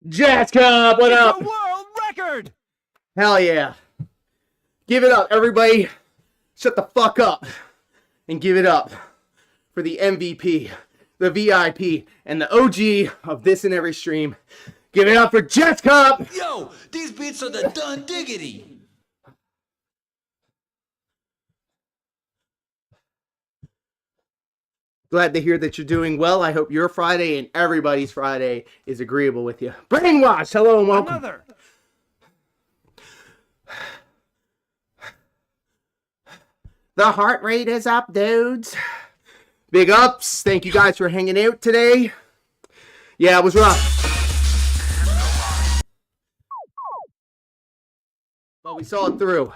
Jazz Cup, what up? It's a world record! Hell yeah. Give it up, everybody. Shut the fuck up and give it up for the MVP, the VIP, and the OG of this and every stream. Give it up for Jazz Cup. Yo, these beats are the done diggity. Glad to hear that you're doing well. I hope your Friday and everybody's Friday is agreeable with you. Brainwash, hello and welcome. Another. The heart rate is up, dudes. Big ups. Thank you guys for hanging out today. Yeah, it was rough. But we saw it through.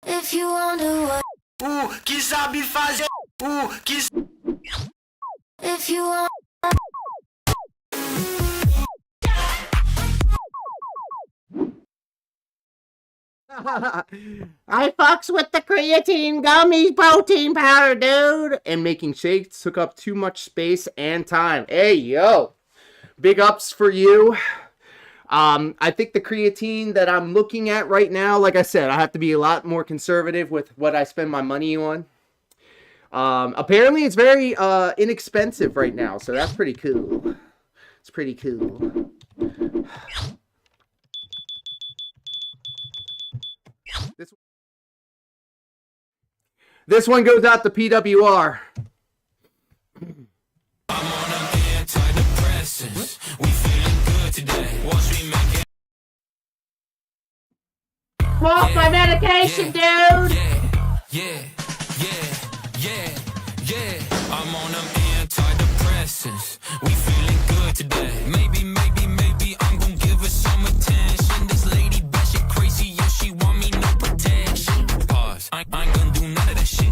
If you wonder what Que sabe fazer. Que if you want I fucks with the creatine gummies protein powder, dude. And making shakes took up too much space and time. Hey, yo. Big ups for you. I think the creatine that I'm looking at right now, like I said, I have to be a lot more conservative with what I spend my money on. Apparently it's very inexpensive right now, so that's pretty cool. It's pretty cool. This one goes out to PWR. I'm on them antidepressants. We feeling good today. Once we make it. Off my medication, dude. Yeah.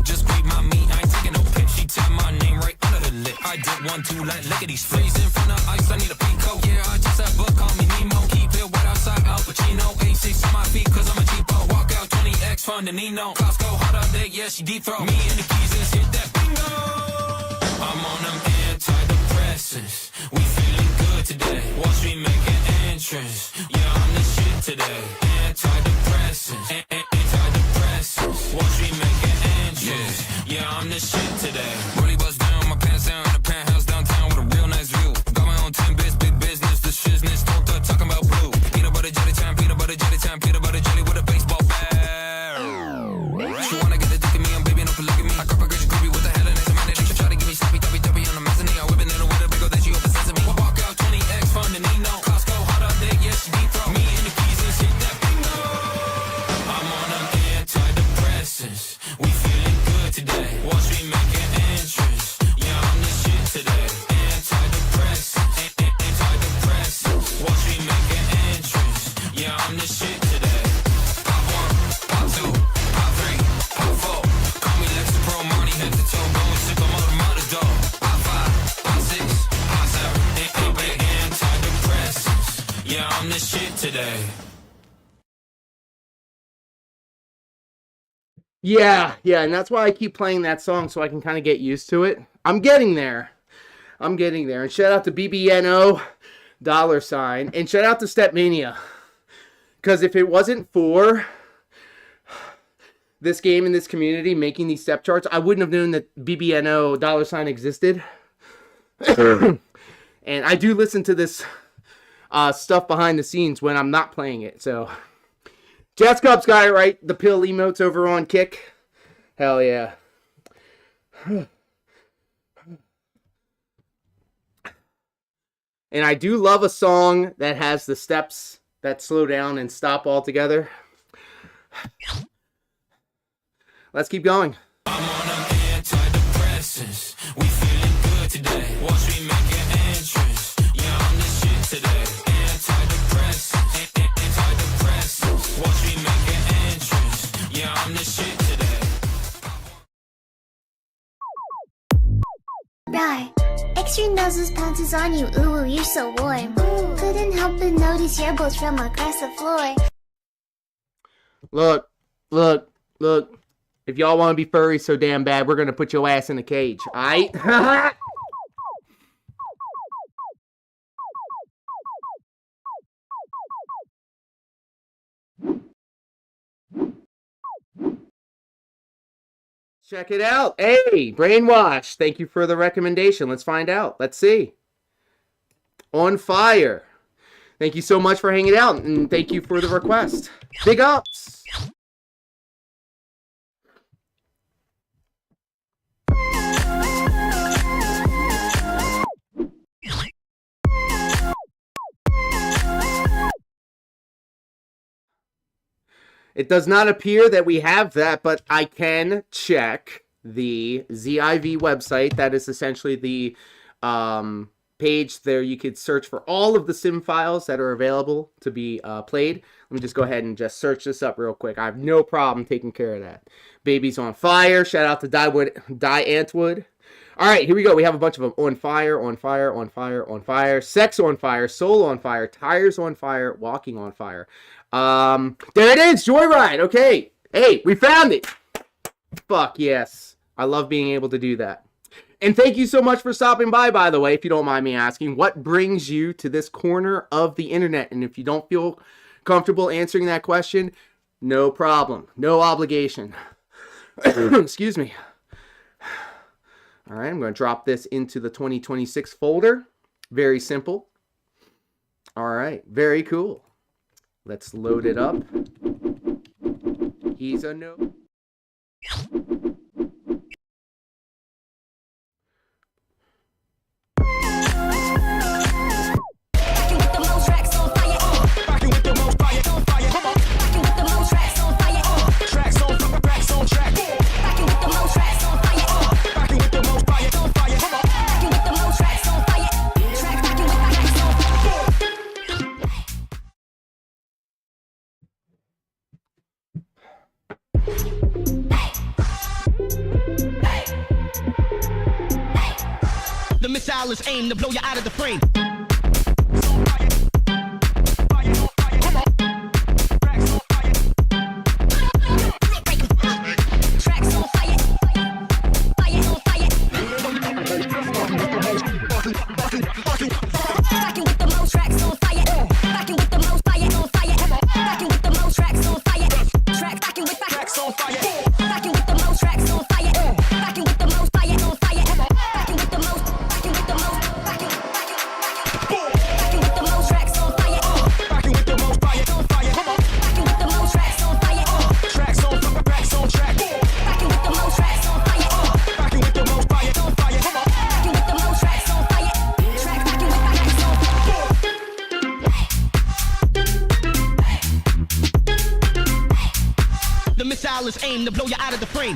just grate my meat. I ain't taking no pic. She tap my name right under her lip. I did 1, 2, like look at these fleas in front of ice. I need a peacoat. Yeah, I just had book, call me Nemo. Keep it wet outside, Al Pacino. A6 on my feet, cause I'm a cheapo. Walk out 20X from the Nino. Costco, hot all day, yeah, she deep throw. Me and the keys, let's hit that bingo. I'm on them antidepressants. We feeling good today. Watch me make an entrance. Yeah, I'm the shit today. Antidepressants. Antidepressants. Watch me make an entrance. Yeah, I'm the shit today. Really bust down, my pants down in the penthouse downtown with a real nice view. Got my own 10 bits, big business, the shizness. Talking about blue. Peanut butter jelly time, peanut butter jelly time, peanut butter jelly with a baseball bat. She wanna get the dick in me, I'm baby, no polygamy. I grab a girl, she creepy with the hell and it's a man that she try to give me sloppy, toppy, toppy on the mezzanine. I whip it in her with a big old, then she open sesame. Walk out 20X from the Nino. Costco, hot all day, yeah, she deep throw. Me and the keys, let's hit that bingo. I'm on them antidepressants. We feeling good today. Watch me make an entrance. Yeah, I'm the shit today. Antidepressants. Antidepressants. Watch me make an entrance. Yeah, I'm the shit today. Pop 1, pop 2, pop 3, pop 4. Call me Lexi Pro Money, head to toe, going sick, I'm on the mother dog. Pop 5, pop 6, pop 7, antidepressants. Yeah, I'm the shit today. Yeah, and that's why I keep playing that song so I can kind of get used to it. I'm getting there. And shout out to BBNO $, and shout out to StepMANIA. Because if it wasn't for this game and this community making these step charts, I wouldn't have known that BBNO $, existed. And I do listen to this stuff behind the scenes when I'm not playing it, so... Jets Cubs got it right. The pill emotes over on Kick. Hell yeah. And I do love a song that has the steps that slow down and stop altogether. Let's keep going. I'm on them antidepressants. We feeling good today. Watch me make an entrance. Yeah, I'm the shit today. Antidepressants. Antidepressants. Watch me make an entrance. Yeah, I'm the shit today. Right. Extra noses pounces on you, ooh, you're so warm. Couldn't help but notice your bones from across the floor. Look. If y'all want to be furry so damn bad, we're going to put your ass in a cage, alright? Check it out. Hey, Brainwash. Thank you for the recommendation. Let's find out. Let's see. On Fire. Thank you so much for hanging out, and thank you for the request. Big ups. It does not appear that we have that, but I can check the ZIV website. That is essentially the page there. You could search for all of the sim files that are available to be played. Let me just go ahead and just search this up real quick. I have no problem taking care of that. Baby's on Fire. Shout out to Die Antwood. All right, here we go. We have a bunch of them. On Fire, On Fire, On Fire, On Fire. Sex on Fire, Soul on Fire, Tires on Fire, Walking on Fire. There it is, Joyride. Okay. Hey, we found it. Fuck yes. I love being able to do that. And thank you so much for stopping by the way, if you don't mind me asking. What brings you to this corner of the internet? And if you don't feel comfortable answering that question, no problem. No obligation. Excuse me. All right, I'm going to drop this into the 2026 folder. Very simple. All right, very cool. Let's load it up. He's a no. missile is aimed to blow you out of the frame. Is aimed to blow you out of the frame.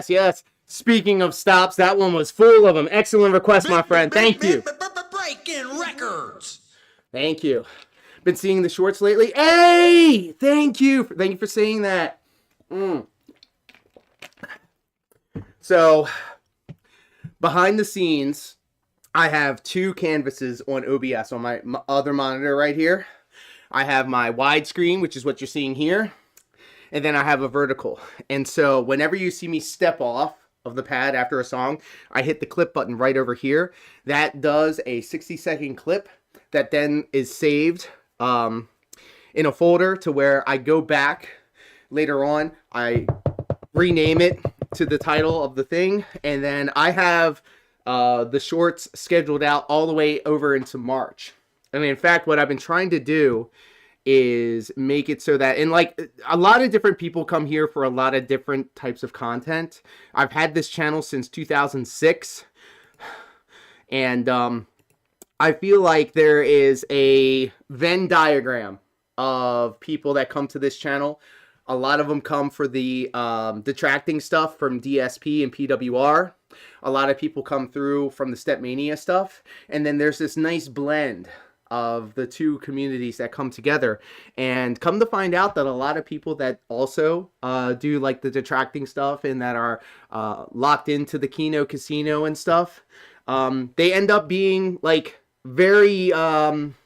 Yes. Speaking of stops, that one was full of them. Excellent request, my friend. Thank you. Breaking records. Thank you. Been seeing the shorts lately. Hey! Thank you. Thank you for saying that. So, behind the scenes, I have two canvases on OBS on my other monitor right here. I have my widescreen, which is what you're seeing here. And then I have a vertical. And so whenever you see me step off of the pad after a song, I hit the clip button right over here. That does a 60-second clip that then is saved in a folder to where I go back later on. I rename it to the title of the thing. And then I have the shorts scheduled out all the way over into March. I mean, in fact, what I've been trying to do is make it so that, and like a lot of different people come here for a lot of different types of content. I've had this channel since 2006, and I feel like there is a Venn diagram of people that come to this channel. A lot of them come for the detracting stuff from DSP and PWR. A lot of people come through from the StepMANIA stuff, and then there's this nice blend of the two communities that come together. And come to find out that a lot of people that also do like the detracting stuff and that are locked into the Kino Casino and stuff, they end up being like very kind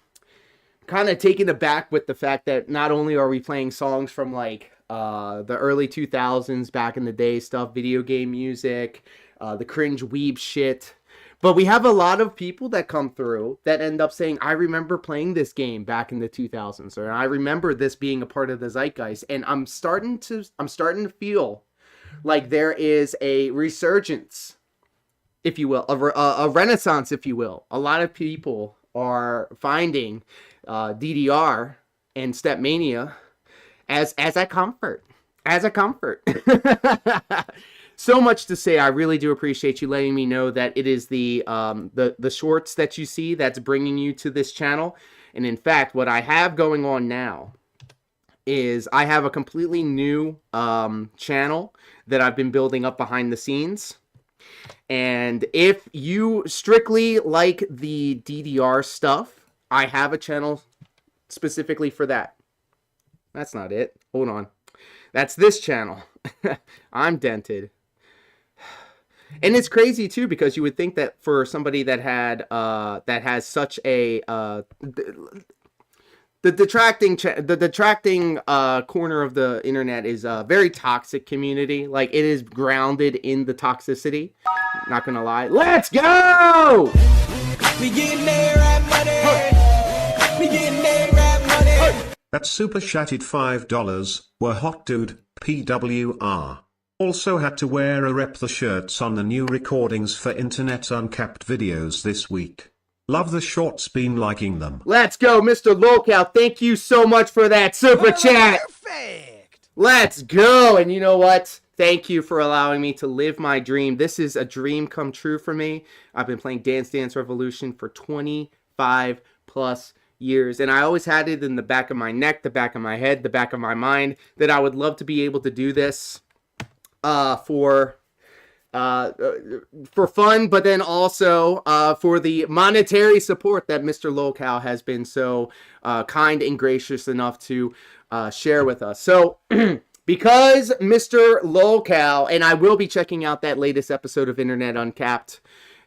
of taken aback with the fact that not only are we playing songs from like the early 2000s, back in the day stuff, video game music, the cringe weeb shit, but we have a lot of people that come through that end up saying, I remember playing this game back in the 2000s, or I remember this being a part of the zeitgeist. And I'm starting to feel like there is a resurgence, if you will, a renaissance, if you will. A lot of people are finding DDR and StepMANIA as a comfort. So much to say. I really do appreciate you letting me know that it is the shorts that you see that's bringing you to this channel. And in fact, what I have going on now is I have a completely new channel that I've been building up behind the scenes. And if you strictly like the DDR stuff, I have a channel specifically for that. That's not it. Hold on. That's this channel. I'm dented. And it's crazy too, because you would think that for somebody that had that has such a the detracting corner of the internet is a very toxic community. Like, it is grounded in the toxicity. Not gonna lie. Let's go! We getting there, rap money. We getting there, rap money. That super chatted $5 were hot, dude. PWR. Also had to wear a rep the shirts on the new recordings for Internet Uncapped videos this week. Love the shorts, been liking them. Let's go, Mr. Locale. Thank you so much for that super chat. Perfect. Let's go. And you know what? Thank you for allowing me to live my dream. This is a dream come true for me. I've been playing Dance Dance Revolution for 25 plus years. And I always had it in the back of my neck, the back of my head, the back of my mind that I would love to be able to do this for fun, but then also for the monetary support that Mr. Locale has been so kind and gracious enough to share with us. So because Mr. Locale, and I will be checking out that latest episode of Internet Uncapped,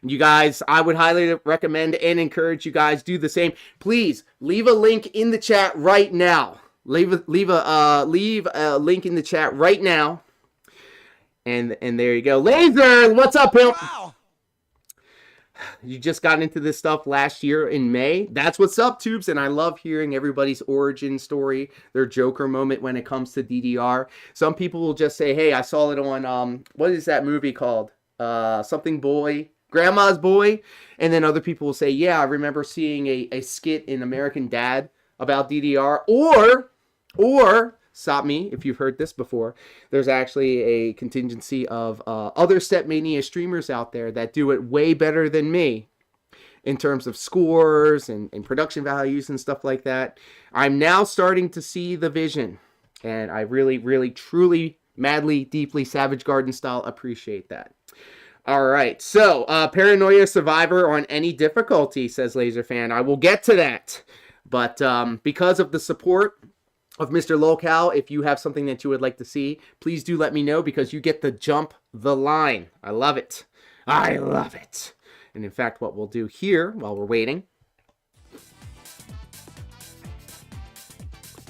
you guys, I would highly recommend and encourage you guys do the same. Please leave a link in the chat right now. Leave a link in the chat right now. And there you go. Laser, what's up, pimp? Wow. You just got into this stuff last year in May. That's what's up, Tubes. And I love hearing everybody's origin story, their Joker moment when it comes to DDR. Some people will just say, hey, I saw it on, what is that movie called? Something Boy, Grandma's Boy. And then other people will say, yeah, I remember seeing a skit in American Dad about DDR. Or stop me if you've heard this before. There's actually a contingency of other StepMANIA streamers out there that do it way better than me in terms of scores and production values and stuff like that. I'm now starting to see the vision, and I really, really, truly, madly, deeply, Savage Garden style appreciate that. All right, so Paranoia Survivor on any difficulty, says LaserFan. I will get to that, but because of the support of Mr. Locale, if you have something that you would like to see, please do let me know, because you get to jump the line. I love it. I love it. And in fact, what we'll do here while we're waiting,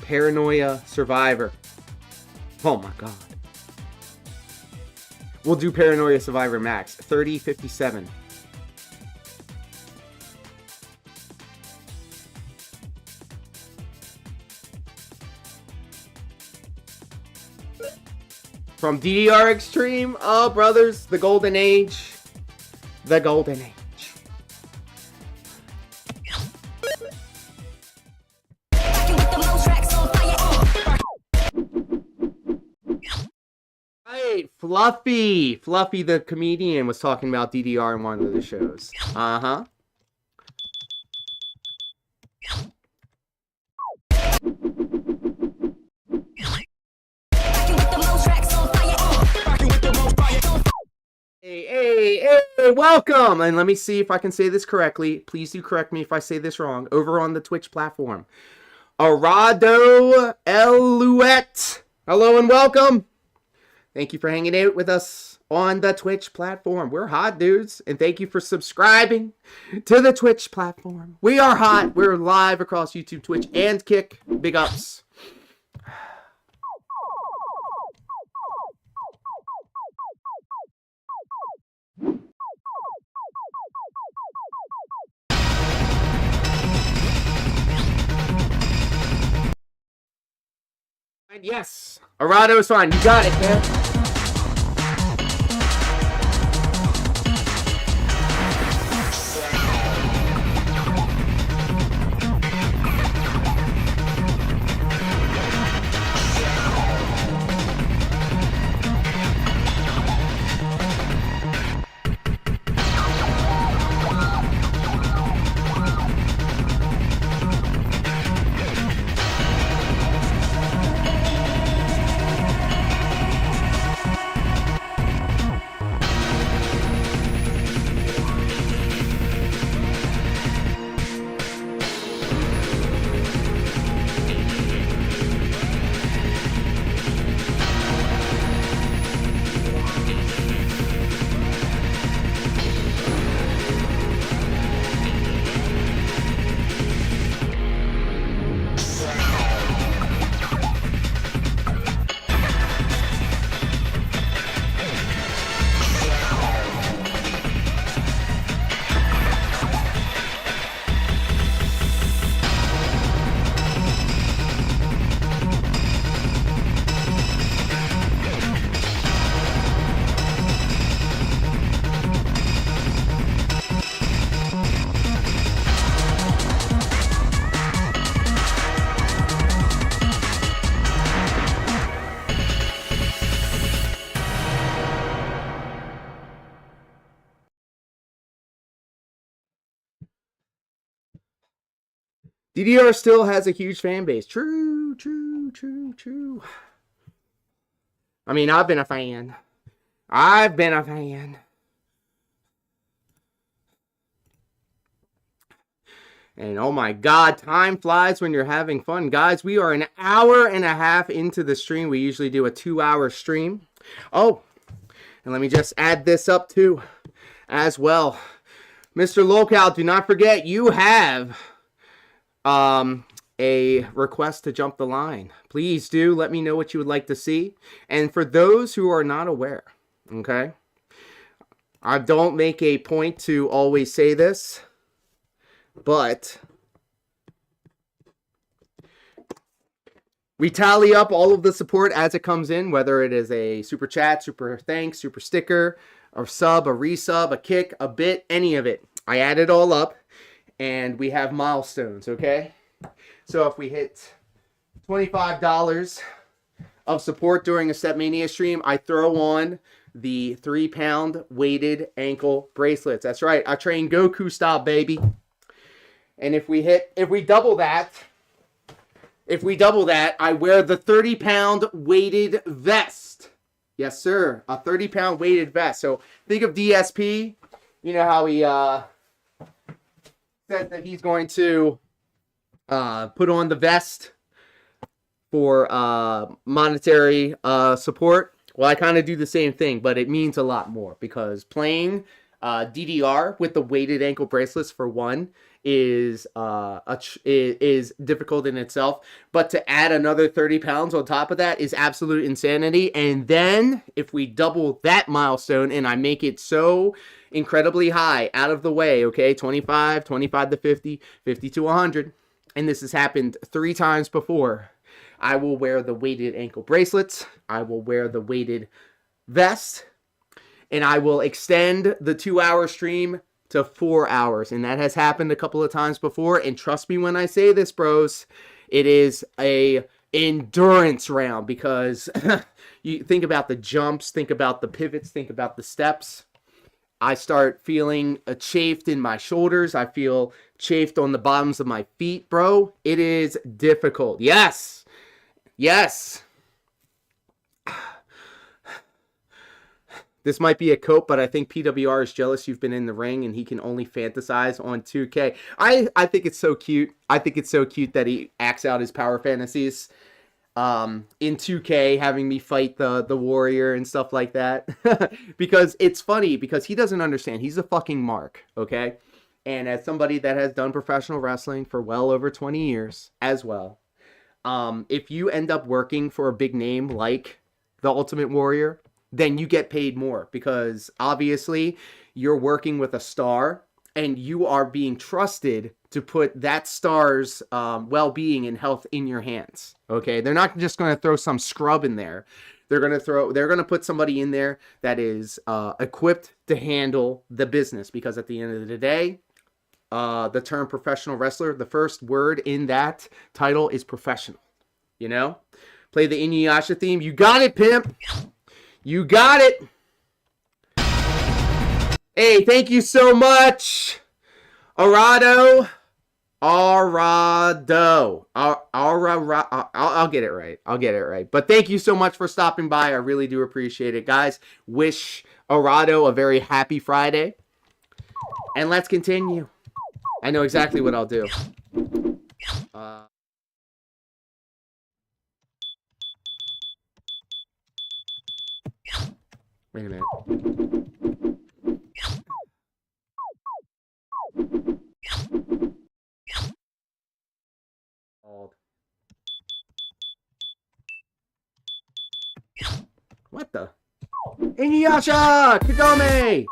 Paranoia Survivor. Oh my God. We'll do Paranoia Survivor Max, 3057. From DDR Extreme, oh brothers, the golden age. The golden age. Right, Fluffy. Fluffy the comedian was talking about DDR in one of the shows. Uh-huh. Hey, welcome! And let me see if I can say this correctly. Please do correct me if I say this wrong. Over on the Twitch platform. Arado Elouette. Hello and welcome. Thank you for hanging out with us on the Twitch platform. We're hot, dudes. And thank you for subscribing to the Twitch platform. We are hot. We're live across YouTube, Twitch, and Kick. Big ups. Yes, Arado is fine. You got it, man. DDR still has a huge fan base. True, true, true, true. I mean, I've been a fan. I've been a fan. And oh my God, time flies when you're having fun. Guys, we are an hour and a half into the stream. We usually do a 2-hour stream. Oh, and let me just add this up too as well. Mr. Local, do not forget you have a request to jump the line. Please do let me know what you would like to see. And for those who are not aware, okay, I don't make a point to always say this, but we tally up all of the support as it comes in, whether it is a super chat, super thanks, super sticker, or sub, a resub, a kick, a bit, any of it. I add it all up, and we have milestones, okay? So if we hit $25 of support during a StepMANIA stream, I throw on the 3-pound weighted ankle bracelets. That's right, I train Goku style, baby. And if we double that, I wear the 30-pound weighted vest. Yes, sir, a 30-pound weighted vest. So think of DSP. You know how he said that he's going to put on the vest for monetary support. Well, I kind of do the same thing, but it means a lot more because playing DDR with the weighted ankle bracelets, for one, is difficult in itself, but to add another 30 pounds on top of that is absolute insanity. And then if we double that milestone and I make it so incredibly high, out of the way, okay, 25 to 50, 50 to 100, and this has happened 3 times before, I will wear the weighted ankle bracelets, I will wear the weighted vest, and I will extend the 2-hour stream to 4 hours. And that has happened a couple of times before. And trust me when I say this, bros, it is a endurance round because you think about the jumps, think about the pivots, think about the steps. I start feeling chafed in my shoulders. I feel chafed on the bottoms of my feet, bro. It is difficult. Yes. Yes. This might be a cope, but I think PWR is jealous you've been in the ring and he can only fantasize on 2K. I think it's so cute. I think it's so cute that he acts out his power fantasies in 2K, having me fight the warrior and stuff like that. Because it's funny, because he doesn't understand. He's a fucking mark, okay? And as somebody that has done professional wrestling for well over 20 years as well, if you end up working for a big name like the Ultimate Warrior, then you get paid more because obviously you're working with a star and you are being trusted to put that star's well-being and health in your hands. Okay, they're not just going to throw some scrub in there. They're going to put somebody in there that is equipped to handle the business, because at the end of the day, the term professional wrestler, the first word in that title is professional. You know, play the Inuyasha theme. You got it, pimp. You got it. Hey, thank you so much, Arado. I'll get it right. I'll get it right. But thank you so much for stopping by. I really do appreciate it, guys. Wish Arado a very happy Friday. And let's continue. I know exactly what I'll do. Wait a minute. What the? Inuyasha! Kagome!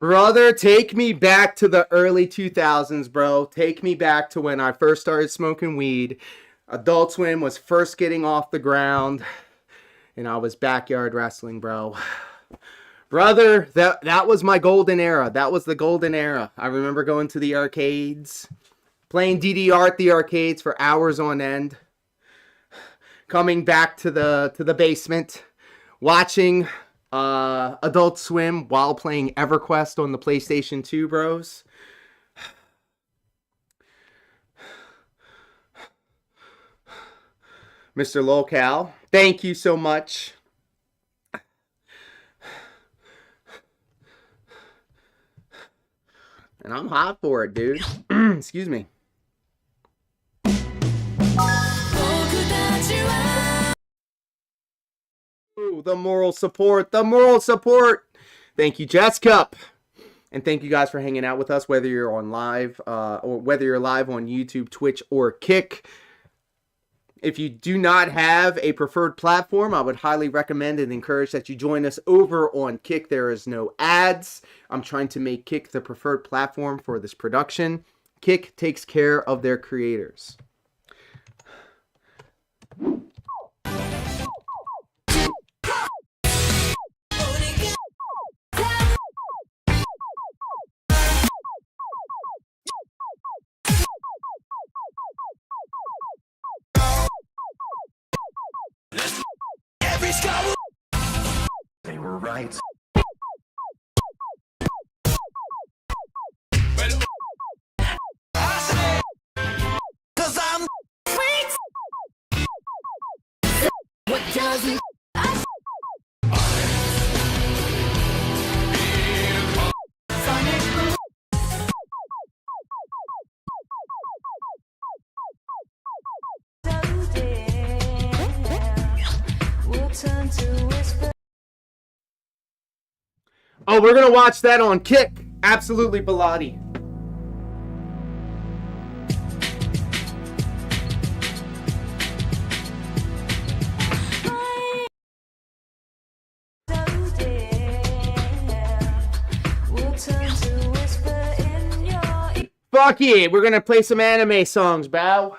Brother, take me back to the early 2000s, bro. Take me back to when I first started smoking weed. Adult Swim was first getting off the ground, and I was backyard wrestling, bro. Brother, that was my golden era. That was the golden era. I remember going to the arcades, playing DDR at the arcades for hours on end, coming back to the basement, watching Adult Swim while playing EverQuest on the PlayStation 2, bros. Mr. Lolcal, thank you so much. And I'm hot for it, dude. Excuse me. Ooh, the moral support. The moral support. Thank you, Jets Cup. And thank you guys for hanging out with us, whether you're on live or whether you're live on YouTube, Twitch, or Kick. If you do not have a preferred platform, I would highly recommend and encourage that you join us over on Kick. There is no ads. I'm trying to make Kick the preferred platform for this production. Kick takes care of their creators. They were right. Cause I'm What doesn't Oh, we're going to watch that on Kick. Absolutely, Bilotti. Fuck yeah, we're going to play some anime songs, bow.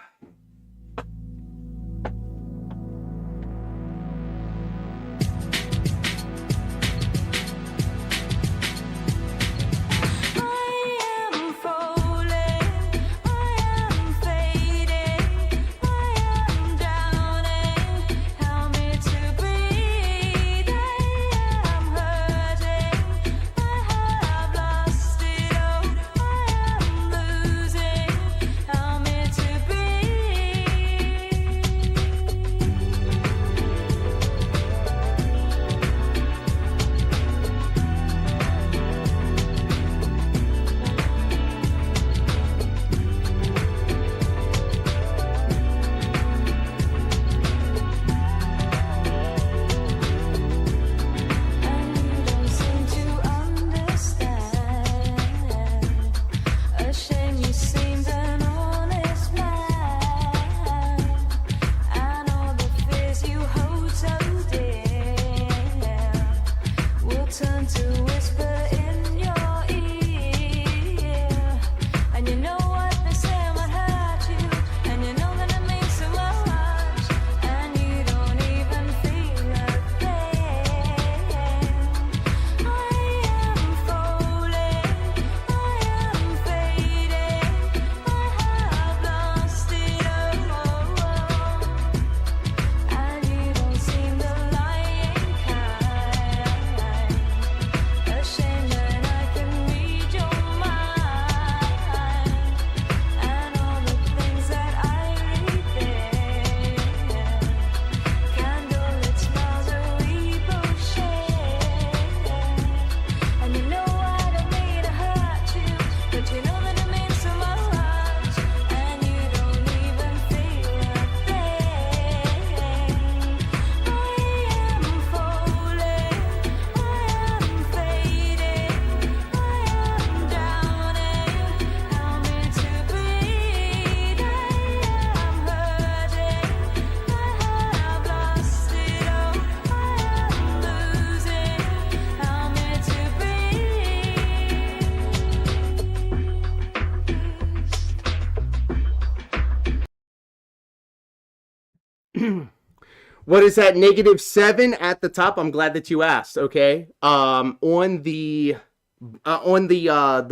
What is that? -7 at the top. I'm glad that you asked. Okay. On the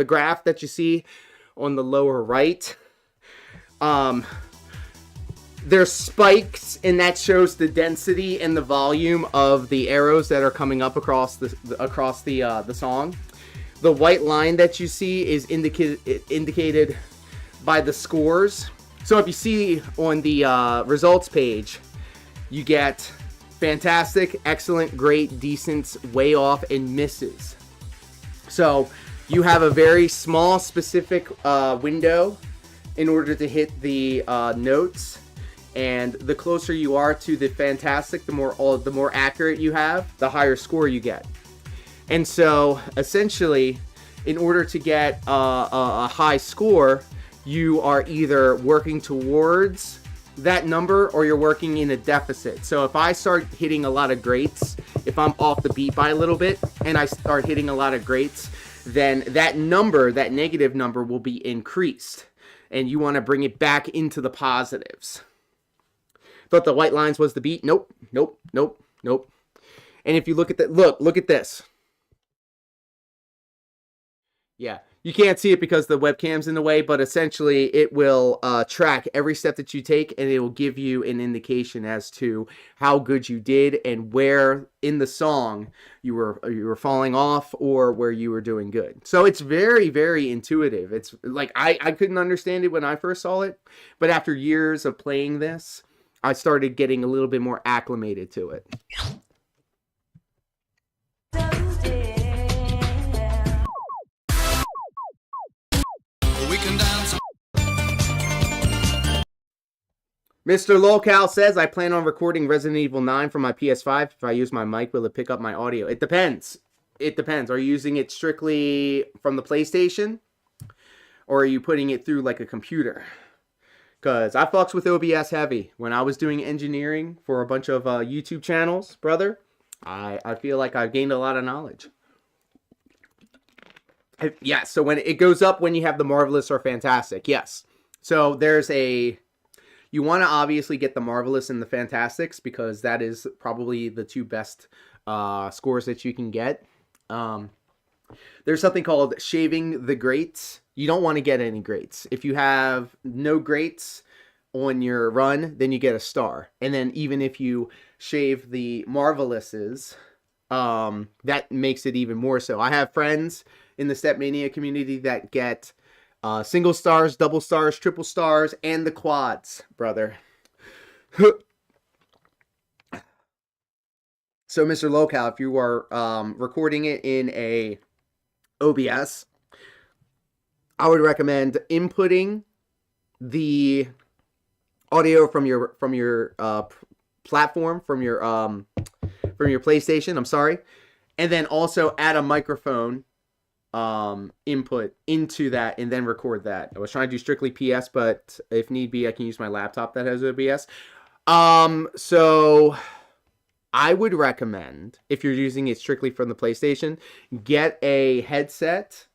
graph that you see on the lower right, there's spikes, and that shows the density and the volume of the arrows that are coming up across the song. The white line that you see is indicated by the scores. So if you see on the results page, you get fantastic, excellent, great, decent, way off, and misses. So you have a very small, specific window in order to hit the notes. And the closer you are to the fantastic, the more accurate you have, the higher score you get. And so, essentially, in order to get a high score, you are either working towards that number or you're working in a deficit. So if I start hitting a lot of greats, if I'm off the beat by a little bit and I start hitting a lot of greats, then that number, that negative number, will be increased. And you want to bring it back into the positives. Thought the white lines was the beat? Nope, nope, nope, nope. And if you look at that, look at this. Yeah, you can't see it because the webcam's in the way, but essentially it will track every step that you take, and it will give you an indication as to how good you did and where in the song you were falling off or where you were doing good. So it's very, very intuitive. It's like I couldn't understand it when I first saw it, but after years of playing this, I started getting a little bit more acclimated to it. We can dance. Mr. Lolcal says, I plan on recording Resident Evil 9 from my PS5. If I use my mic, will it pick up my audio? It depends. It depends. Are you using it strictly from the PlayStation? Or are you putting it through like a computer? Because I fucks with OBS heavy. When I was doing engineering for a bunch of YouTube channels, brother, I feel like I've gained a lot of knowledge. Yeah, so when it goes up when you have the Marvelous or Fantastic, yes. So there's a... You want to obviously get the Marvelous and the Fantastics because that is probably the two best scores that you can get. There's something called shaving the greats. You don't want to get any greats. If you have no greats on your run, then you get a star. And then even if you shave the Marvelouses, that makes it even more so. I have friends in the StepMANIA community that get single stars, double stars, triple stars, and the quads, brother. So, Mr. Lolcal, if you are recording it in a OBS, I would recommend inputting the audio from your platform, from your PlayStation. I'm sorry, and then also add a microphone input into that, and then record that. I was trying to do strictly PS, but if need be, I can use my laptop that has OBS. So I would recommend, if you're using it strictly from the PlayStation, get a headset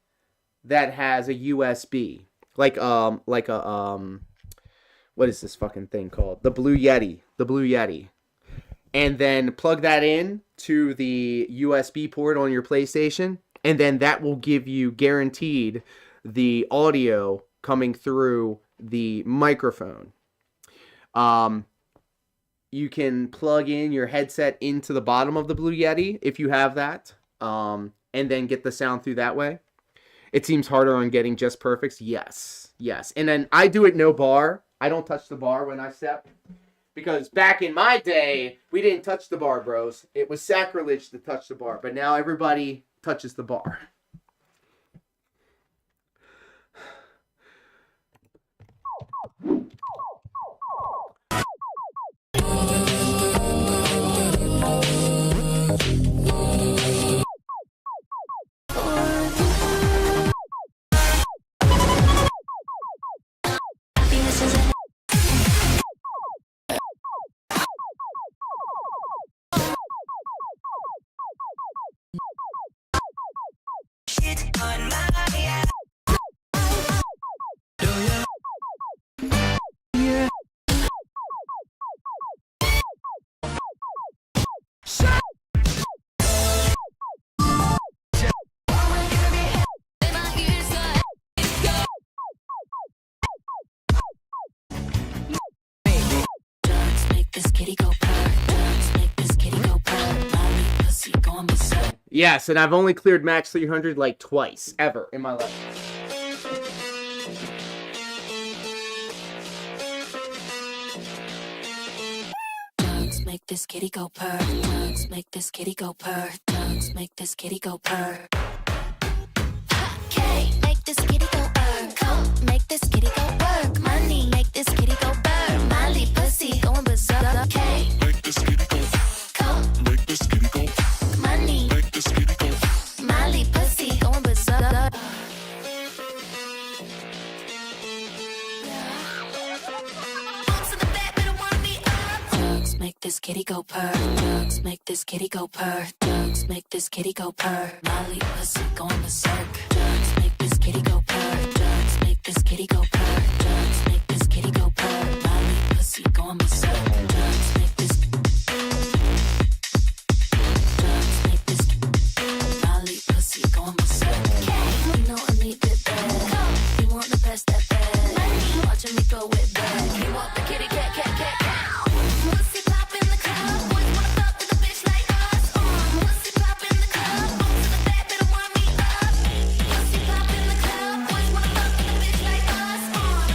that has a USB, like a what is this fucking thing called? The Blue Yeti, and then plug that in to the USB port on your PlayStation, and then that will give you guaranteed the audio coming through the microphone. You can plug in your headset into the bottom of the Blue Yeti if you have that, and then get the sound through that way. It seems harder on getting just perfects. Yes. And then I do it no bar. I don't touch the bar when I step. Because back in my day, we didn't touch the bar, bros. It was sacrilege to touch the bar. But now everybody touches the bar. this kitty go purr. Drugs make this kitty go purr. Molly pussy going berserk. Yes, and I've only cleared max 300 like twice, ever, in my life. Drugs make this kitty go purr. Drugs make this kitty go purr. Drugs make this kitty go purr. K, make this kitty go purr. Coke, make this kitty go work. Money, make this kitty go purr. Molly pussy going berserk. K, Make this kitty go. Coke, Make this kitty go. money, Make this kitty go. Molly pussy going berserk. Drugs make this kitty go purr. Drugs make this kitty go purr. Drugs make this kitty go purr. Molly pussy going berserk. Drugs make this kitty go purr. Drugs make this kitty go purr. Drugs make this kitty go purr. Molly pussy going berserk. Drugs make this. Drugs make this. Molly pussy going berserk. You know I need it bad. You want the best that bad. Watching me go with bad. You want the kitty cat, cat, cat, cat. Pussy pop in the club. Boys wanna fuck with a bitch like us. Pussy pop in the club. Bones in the back better warm me up. Pussy pop in the club. Boys wanna fuck with a bitch like us.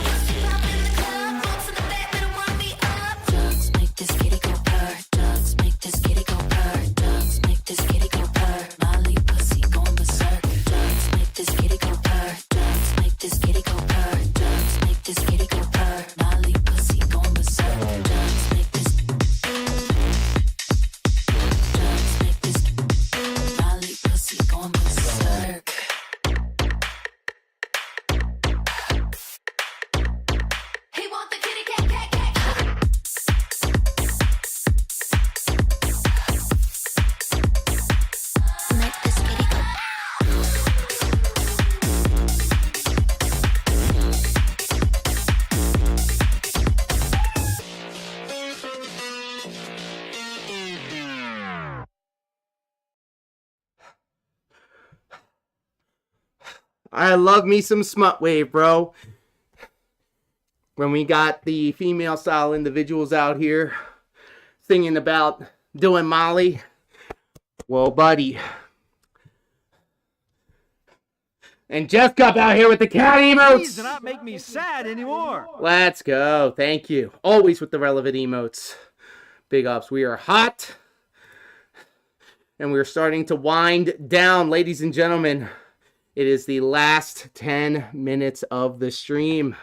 Pussy pop in the club. Bones in the back better warm me up. Drugs make this kitty go purr. Drugs make this kitty go purr. Drugs make this kitty go purr. Molly pussy going berserk. Drugs make this kitty go purr. Drugs make this kitty go purr. Drugs make this kitty go purr. Molly pussy going berserk. Drugs make this. Drugs make this. Molly pussy going berserk. He want the kitty cat, cat, cat, cat. Make this kitty go. I love me some smut wave, bro. When we got the female style individuals out here singing about doing Molly, well, buddy. And Jeff got out here with the cat emotes. Please do not make me sad anymore. Let's go. Thank you. Always with the relevant emotes. Big ups. We are hot. And we're starting to wind down, ladies and gentlemen. It is the last 10 minutes of the stream.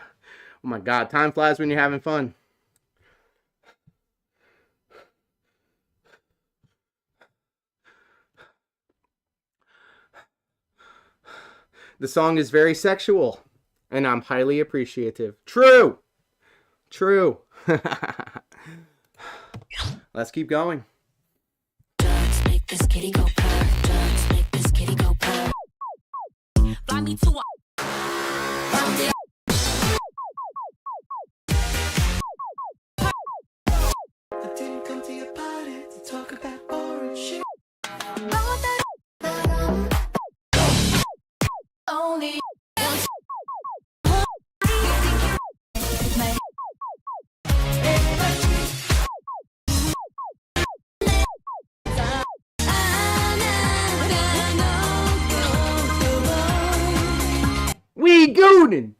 Oh my God, time flies when you're having fun. The song is very sexual, and I'm highly appreciative. True. True. Let's keep going. Drugs make this kitty go purr. Drugs make this kitty go purr. Fly me to a. I didn't come to your party to talk about boring shit. Only We goonin'.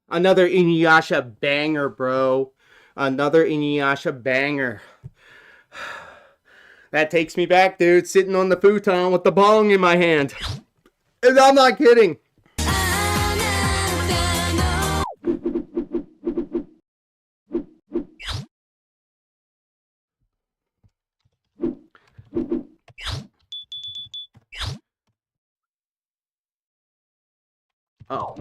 Another Inuyasha banger, bro. Another Inuyasha banger. That takes me back, dude. Sitting on the futon with the bong in my hand. And I'm not kidding. Oh.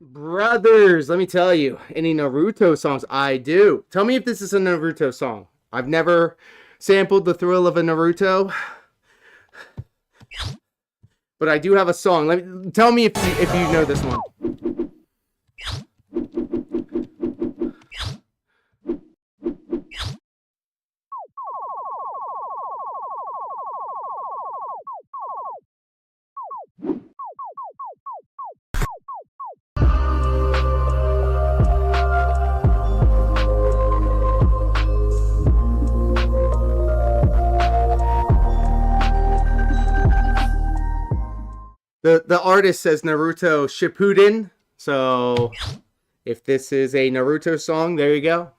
Brothers, let me tell you, any Naruto songs? I do. Tell me if this is a Naruto song. I've never sampled the thrill of a Naruto, but I do have a song. Tell me if you know this one. The artist says Naruto Shippuden, so if this is a Naruto song, there you go.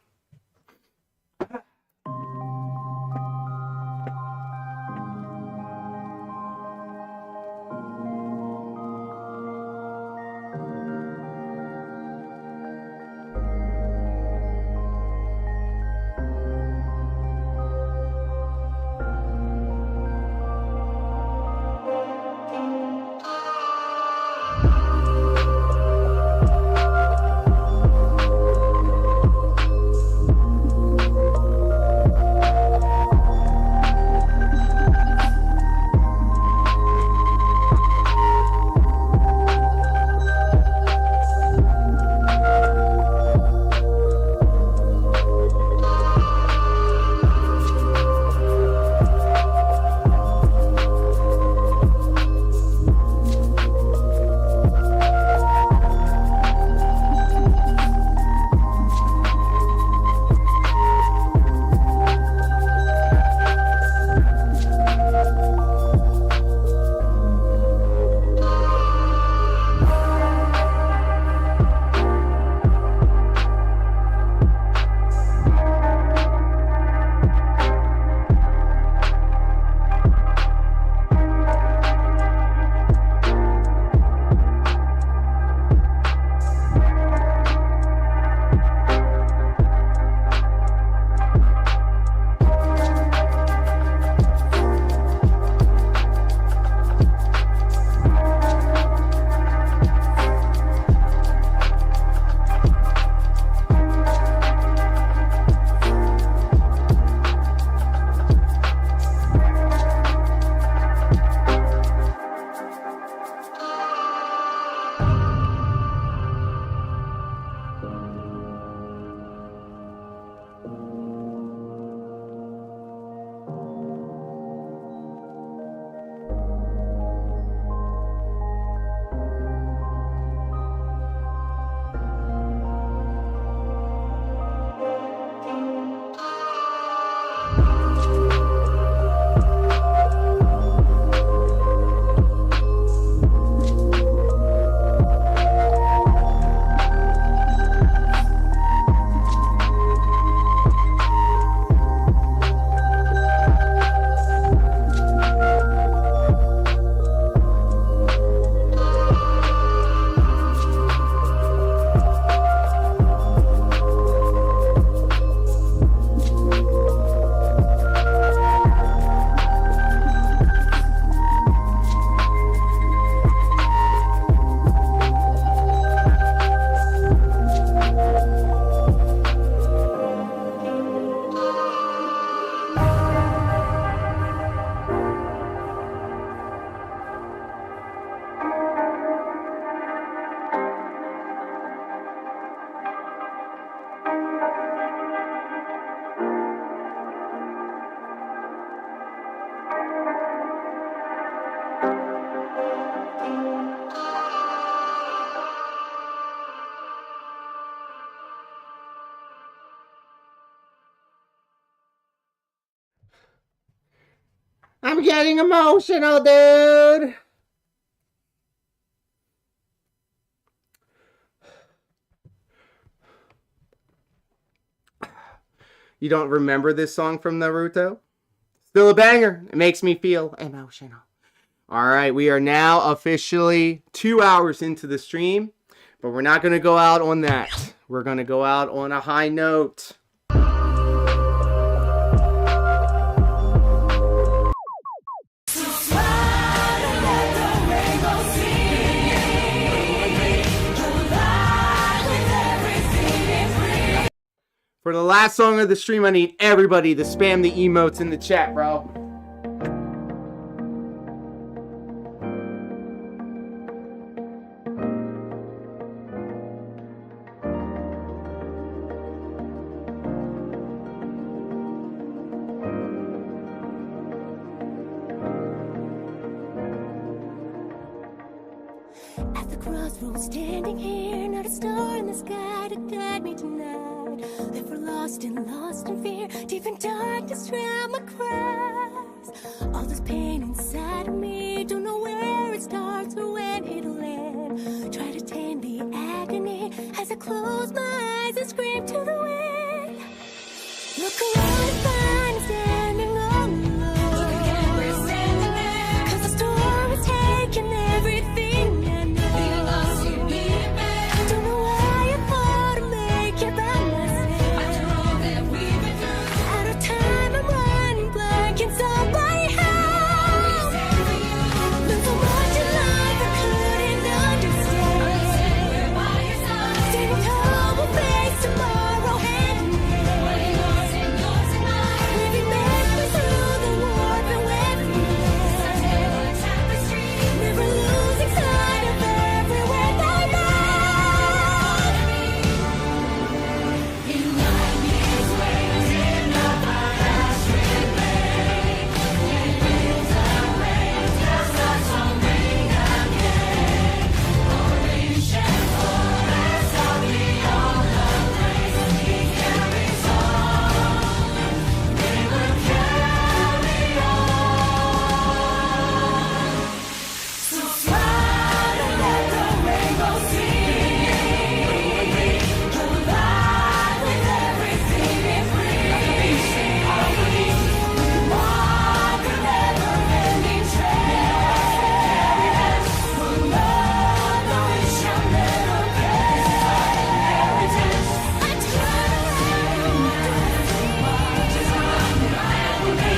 getting emotional, dude. You don't remember this song from Naruto? Still a banger. It makes me feel emotional. All right, we are now officially 2 hours into the stream, but we're not going to go out on that. We're going to go out on a high note. For the last song of the stream, I need everybody to spam the emotes in the chat, bro. At the crossroads, standing here, not a star in the sky to guide me tonight. If we're lost in fear, deep in darkness, drown my cries. All this pain inside of me, don't know where it starts or when it'll end. Try to tame the agony as I close my eyes and scream to the wind. Look around and find me standing all alone. We're standing there, 'cause the storm is taking everything I know. Don't know why I thought I'd make it by myself. After all that we've been through, out of time I'm running blank and somebody help. There's so much in life I couldn't understand. We're by your side, standing tall, we'll face tomorrow hand in hand. Yours and mine, we've been made through the war, but with me. Our tapestry, never losing sight of everywhere they led me. In 90s waves in the past remain. When winds are waves, cast us on ring again. Orange and forest of the all race, we carry on. They will carry on. So fly and let the rainbow sing. Alive with everything it brings. Walk a never-ending trail. We'll love the wish our little heritage. I turn around, just run around me.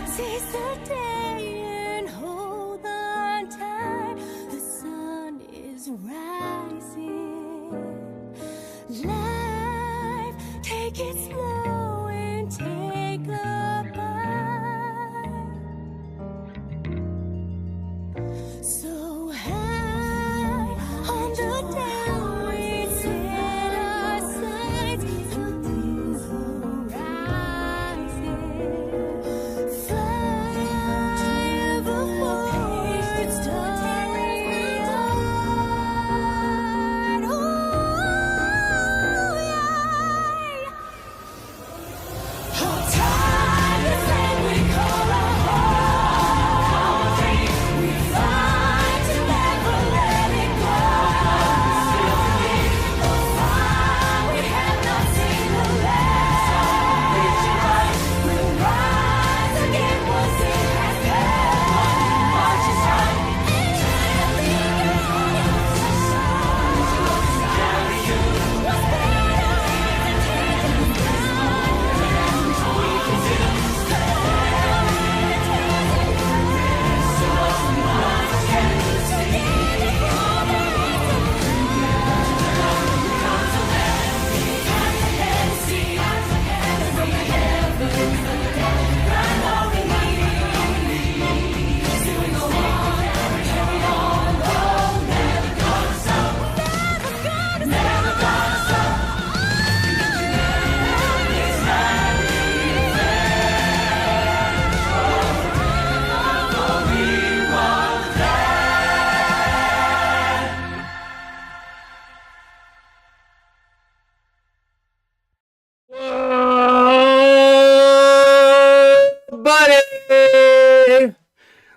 Seize the day and hold on tight. The sun is rising. Life, take it slow and take a bite. So high on the down, we set our sights to these horizons. Fly before it's starry eyed. Oh, yeah.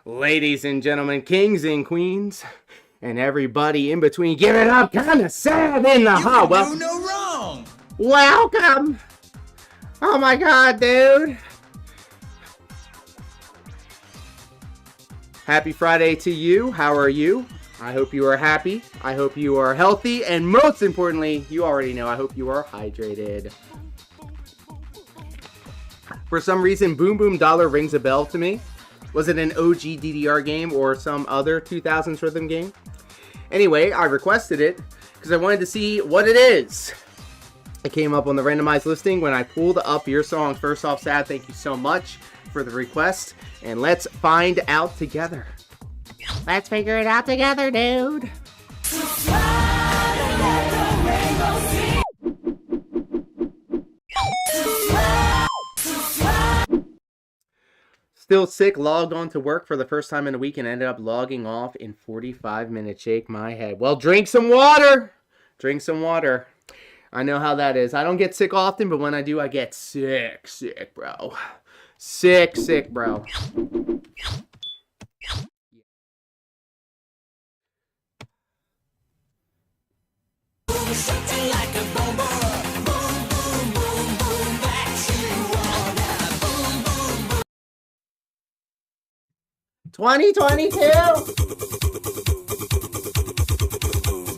Ladies and gentlemen, kings and queens, and everybody in between, give it up, kinda sad in the hall. You do no wrong. Welcome. Oh my god, dude. Happy Friday to you. How are you? I hope you are happy. I hope you are healthy. And most importantly, you already know, I hope you are hydrated. For some reason, Boom Boom Dollar rings a bell to me. Was it an OG DDR game or some other 2000s rhythm game? Anyway, I requested it because I wanted to see what it is. It came up on the randomized listing when I pulled up your song. First off, Sad, thank you so much for the request. And let's find out together. Let's figure it out together, dude. Still sick, logged on to work for the first time in a week and ended up logging off in 45 minutes. Shake my head. Well, drink some water. Drink some water. I know how that is. I don't get sick often, but when I do, I get sick, bro. Sick, bro. Something like a bomber. Boom, boom, boom, boom, back to water. Boom, boom, boom. 2022.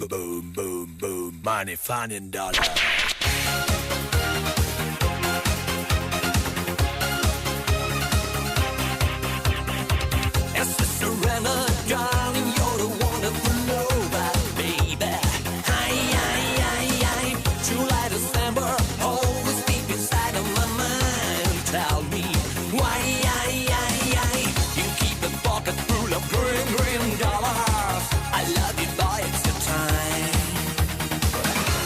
Boom, boom, boom. Money, fun, and dollar. It's a surrender, darling. You're the wonderful lover, baby. July, December, always deep inside of my mind. Tell me why you keep a pocket full of green dollars. I love you, boy, it's your time.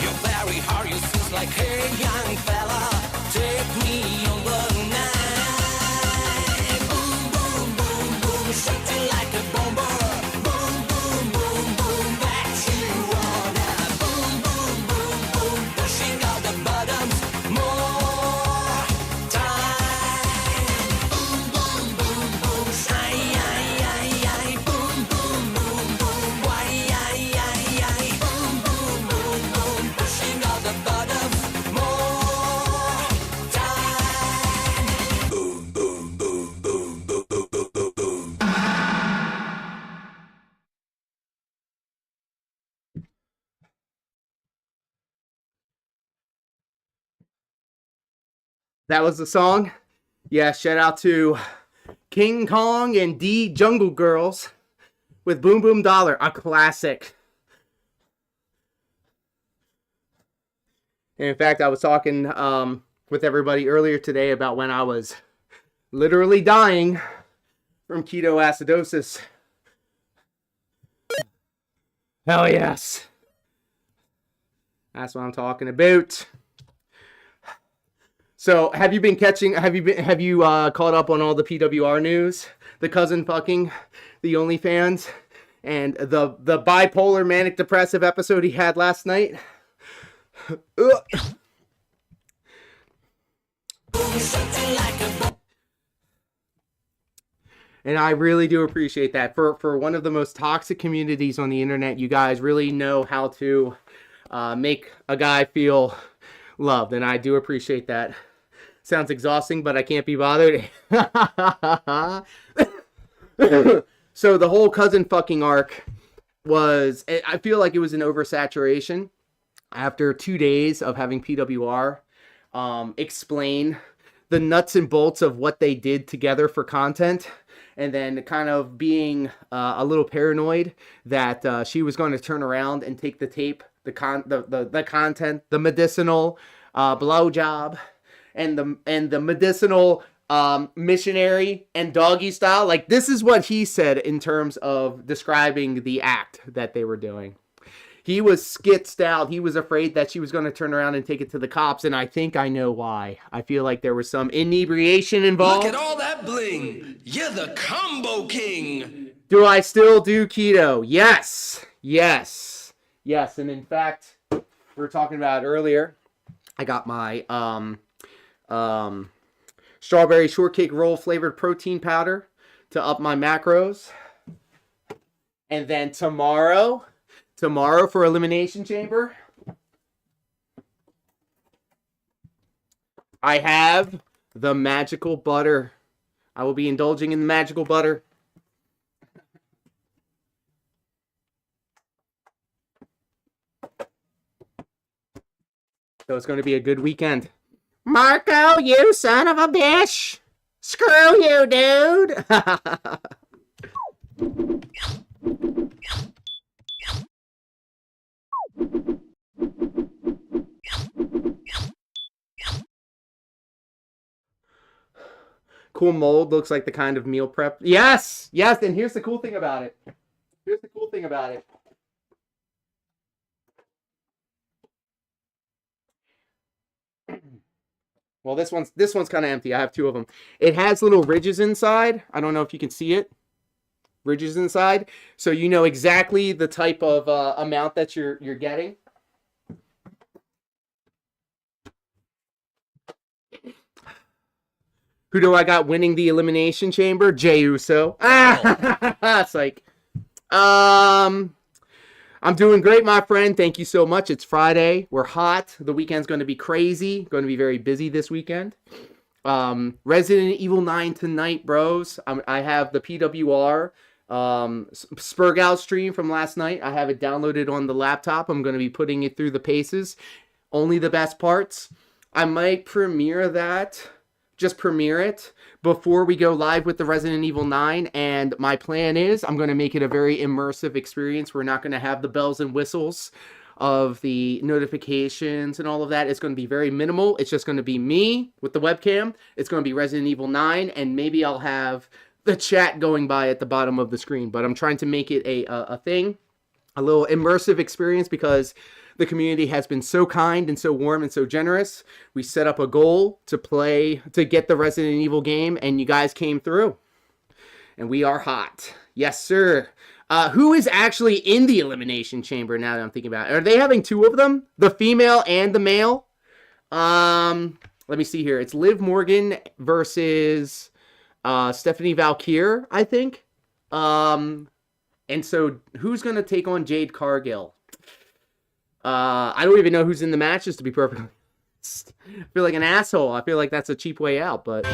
You're very hard, you seem like a young fella. Take me on the night. Boom, boom, boom, boom, something like a bomber. Boom, boom, boom, boom, back to water. Boom, boom, boom, boom, pushing out the buttons. More time. Boom, boom, boom, boom, boom, boom, boom, boom, why, boom, boom, boom, boom, pushing out the buttons. More time. Boom, boom, boom, boom, boom, boom, boom, boom, boom. That was the song. Yeah, shout out to King Kong and D Jungle Girls with Boom Boom Dollar, a classic. And in fact, I was talking with everybody earlier today about when I was literally dying from ketoacidosis. Hell yes. That's what I'm talking about. So, have you caught up on all the PWR news? The cousin fucking, the OnlyFans, and the bipolar manic depressive episode he had last night? And I really do appreciate that. For one of the most toxic communities on the internet, you guys really know how to make a guy feel loved, and I do appreciate that. Sounds exhausting, but I can't be bothered. So the whole cousin fucking arc was, I feel like it was an oversaturation after 2 days of having PWR explain the nuts and bolts of what they did together for content, and then kind of being a little paranoid that she was going to turn around and take the tape, the content, the medicinal blowjob, and the medicinal missionary and doggy style. Like, this is what he said in terms of describing the act that they were doing. He was skitzed out. He was afraid that she was going to turn around and take it to the cops, and I think I know why. I feel like there was some inebriation involved. Look at all that bling. You're the combo king. Do I still do keto? Yes. And in fact, we were talking about it earlier. I got my strawberry shortcake roll flavored protein powder to up my macros. And then tomorrow for Elimination Chamber, I have the magical butter. I will be indulging in the magical butter. So it's going to be a good weekend. Marco, you son of a bitch! Screw you, dude! Cool mold, looks like the kind of meal prep. Yes! Yes, and here's the cool thing about it. Here's the cool thing about it. Well, this one's kind of empty. I have two of them. It has little ridges inside. I don't know if you can see it. Ridges inside. So you know exactly the type of amount that you're getting. Who do I got winning the Elimination Chamber? Jey Uso. It's like, I'm doing great, my friend. Thank you so much. It's Friday. We're hot. The weekend's going to be crazy. Going to be very busy this weekend. Resident Evil 9 tonight, bros. I have the PWR Spurgout stream from last night. I have it downloaded on the laptop. I'm going to be putting it through the paces. Only the best parts. I might premiere that. Just premiere it before we go live with the Resident Evil 9, and my plan is I'm going to make it a very immersive experience. We're not going to have the bells and whistles of the notifications and all of that. It's going to be very minimal. It's just going to be me with the webcam. It's going to be Resident Evil 9, and maybe I'll have the chat going by at the bottom of the screen, but I'm trying to make it a thing, a little immersive experience, because the community has been so kind and so warm and so generous. We set up a goal to get the Resident Evil game, and you guys came through. And we are hot. Yes, sir. Who is actually in the Elimination Chamber now that I'm thinking about it? Are they having two of them? The female and the male? Let me see here. It's Liv Morgan versus Stephanie Valkyr, I think. And so who's going to take on Jade Cargill? I don't even know who's in the matches, to be perfectly honest. I feel like an asshole. I feel like that's a cheap way out, but...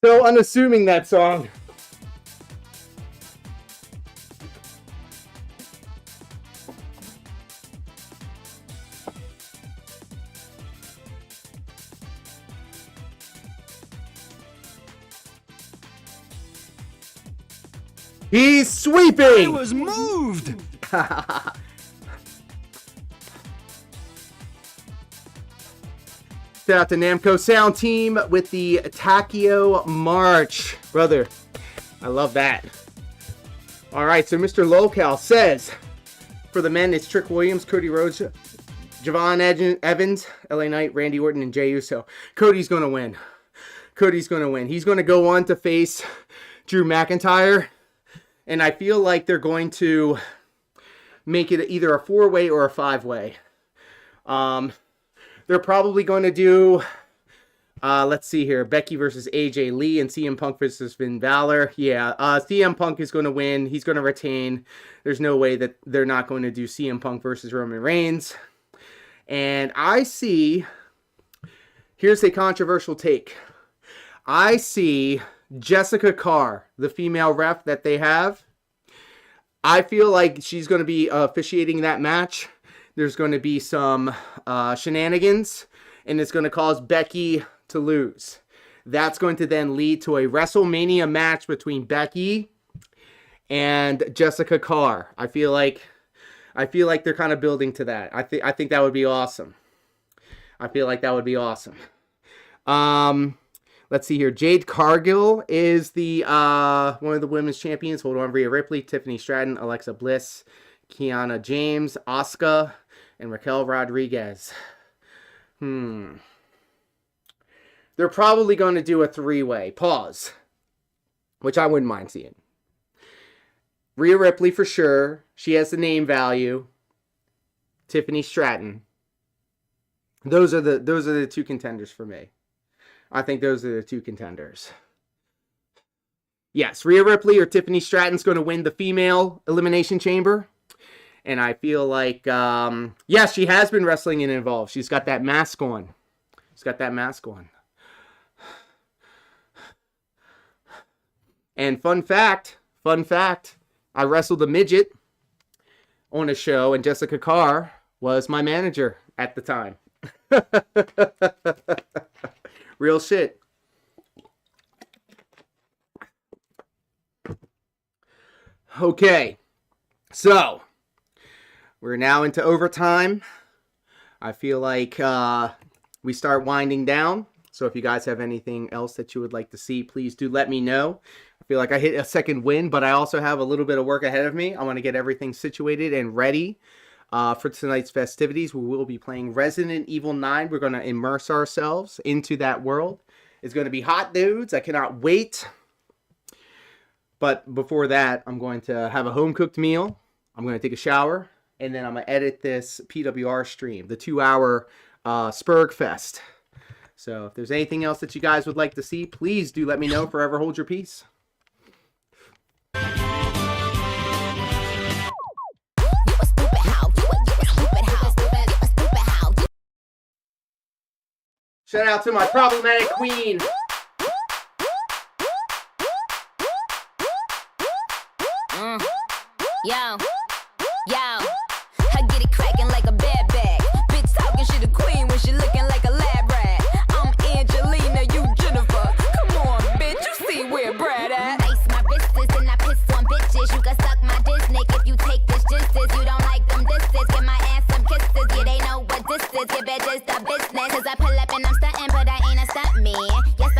So unassuming, that song. He's sweeping! I was moved! Shout out to Namco Sound Team with the Takio March. Brother, I love that. All right, so Mr. Locale says, for the men, it's Trick Williams, Cody Rhodes, Javon Evans, LA Knight, Randy Orton, and Jey Uso. Cody's going to win. Cody's going to win. He's going to go on to face Drew McIntyre. And I feel like they're going to make it either a 4-way or a 5-way. They're probably going to do, let's see here, Becky versus AJ Lee and CM Punk versus Finn Balor. Yeah, CM Punk is going to win. He's going to retain. There's no way that they're not going to do CM Punk versus Roman Reigns. And I see, here's a controversial take. I see Jessica Carr, the female ref that they have. I feel like she's going to be officiating that match. There's going to be some shenanigans, and it's going to cause Becky to lose. That's going to then lead to a WrestleMania match between Becky and Jessica Carr. I feel like they're kind of building to that. I think that would be awesome. I feel like that would be awesome. Let's see here. Jade Cargill is the one of the women's champions. Hold on. Rhea Ripley, Tiffany Stratton, Alexa Bliss, Kiana James, Asuka, and Raquel Rodriguez. They're probably going to do a 3-way. Pause. Which I wouldn't mind seeing. Rhea Ripley for sure. She has the name value. Tiffany Stratton. Those are the two contenders for me. I think those are the two contenders. Yes, Rhea Ripley or Tiffany Stratton's going to win the female Elimination Chamber. And I feel like, yes, she has been wrestling and involved. She's got that mask on. She's got that mask on. And fun fact, I wrestled a midget on a show, and Jessica Carr was my manager at the time. Real shit. Okay, so we're now into overtime. I feel like we start winding down. So if you guys have anything else that you would like to see, please do let me know. I feel like I hit a second win, but I also have a little bit of work ahead of me. I want to get everything situated and ready for tonight's festivities. We will be playing Resident Evil 9. We're going to immerse ourselves into that world. It's going to be hot, dudes. I cannot wait. But before that, I'm going to have a home-cooked meal. I'm going to take a shower. And then I'm going to edit this PWR stream, the 2-hour Spurg Fest. So if there's anything else that you guys would like to see, please do let me know. Forever hold your peace. Shout out to my problematic queen. Yo, I get it cracking like a bad bag. Bitch talking shit a queen when she looking like a lab rat. I'm Angelina, you Jennifer. Come on, bitch, you see where Brad at? Ice my wrists and I piss on bitches. You can suck my dick if you take this justice. You don't like them disses, give my ass some kisses. Yeah, they know what this is. Give it just a business. Cause I pull up and I'm stunting, but I ain't a stunt man. Yes,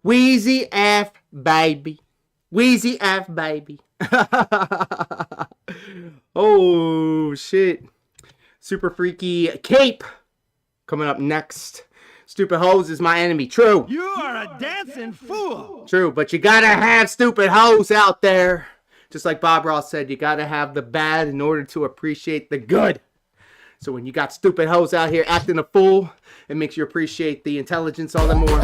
Wheezy F, baby. Wheezy F, baby. Oh, shit. Super Freaky Cape coming up next. Stupid hoes is my enemy. True. You are a dancing fool. True, but you gotta have stupid hoes out there. Just like Bob Ross said, you gotta have the bad in order to appreciate the good. So when you got stupid hoes out here acting a fool, it makes you appreciate the intelligence all the more.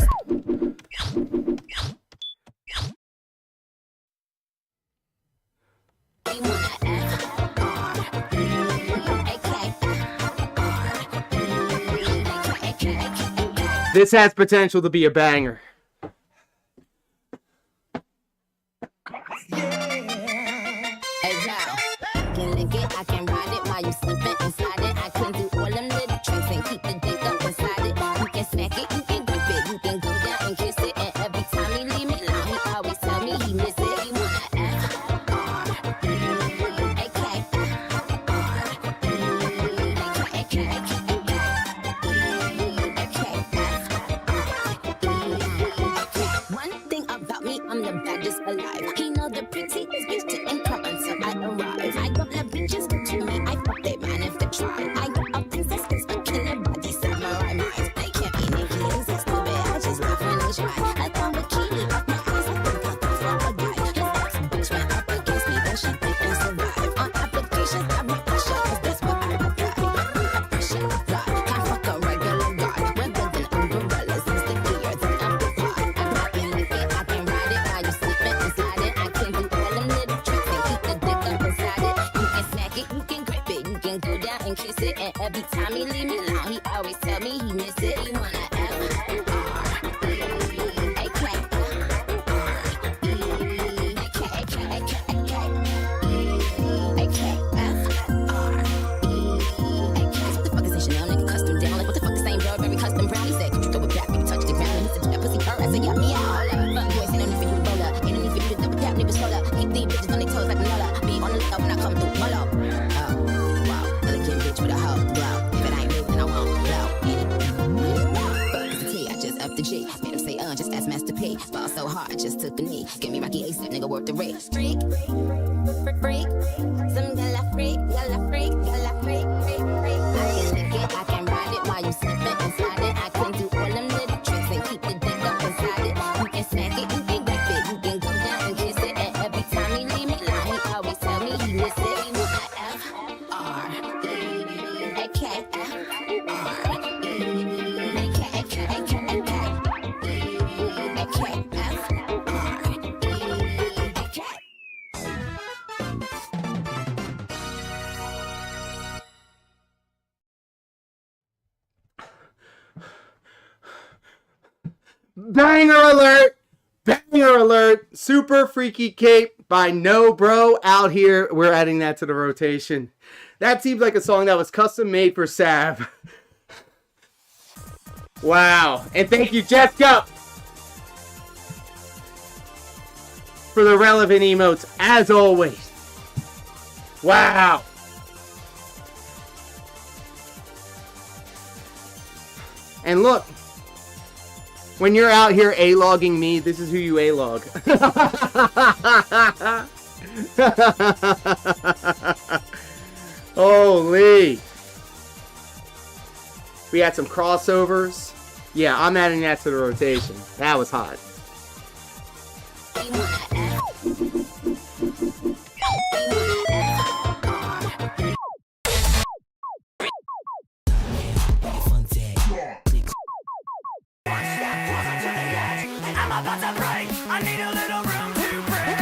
This has potential to be a banger. I can ride it while you slipping inside it. I can do all them little tricks and keep the dick up inside it. You can smack it, you can grip it, you can go down and kiss it. And every time he leave me alone, he always tell me he miss it. He wanna One thing about me, I'm the baddest alive. He know the prettiest bitch didn't come until I arrive. I don't let bitches get to me. I fuck they man if they try. I got a princess kiss for killing body samurai minds. They can't be Nikki, it's so stupid. I just laugh when they try. I throw a key off my eyes. I think I'll go for a ride. His ex bitch went up against me, then she didn't survive. On applications, I write pressure, cause that's what I apply. Pressure, fly, can't fuck a regular guy. We're building umbrellas, it's the gear that amplify. I can lick it, I can ride it while you slipping inside it. I can do all them little tricks and keep the dick up inside it. You can smack it, you can grip it, you can go down and kiss it. And every time he leave me alone, he always tell me he miss it. He wanna just ask Master P. Ball so hard, just took a knee. Give me Rocky ASAP, nigga, worth the race. Freak, freak, some gala freak, gala freak, gala freak, freak, freak. I can lick it, I can ride it while you slipping inside it. I can do all them little tricks and keep the dick up inside it. You can smack it, you can grip it, you can go down and kiss it. And every time he leave me alone, he always tell me he miss it. He want Banger alert! Banger alert! Super Freaky Cape by No Bro out here. We're adding that to the rotation. That seems like a song that was custom made for Sav. Wow. And thank you, Jessica, for the relevant emotes, as always. Wow. And look, when you're out here A-logging me, this is who you A-log. Holy. We had some crossovers. Yeah, I'm adding that to the rotation. That was hot. I'm about to break. I need a little room to breathe.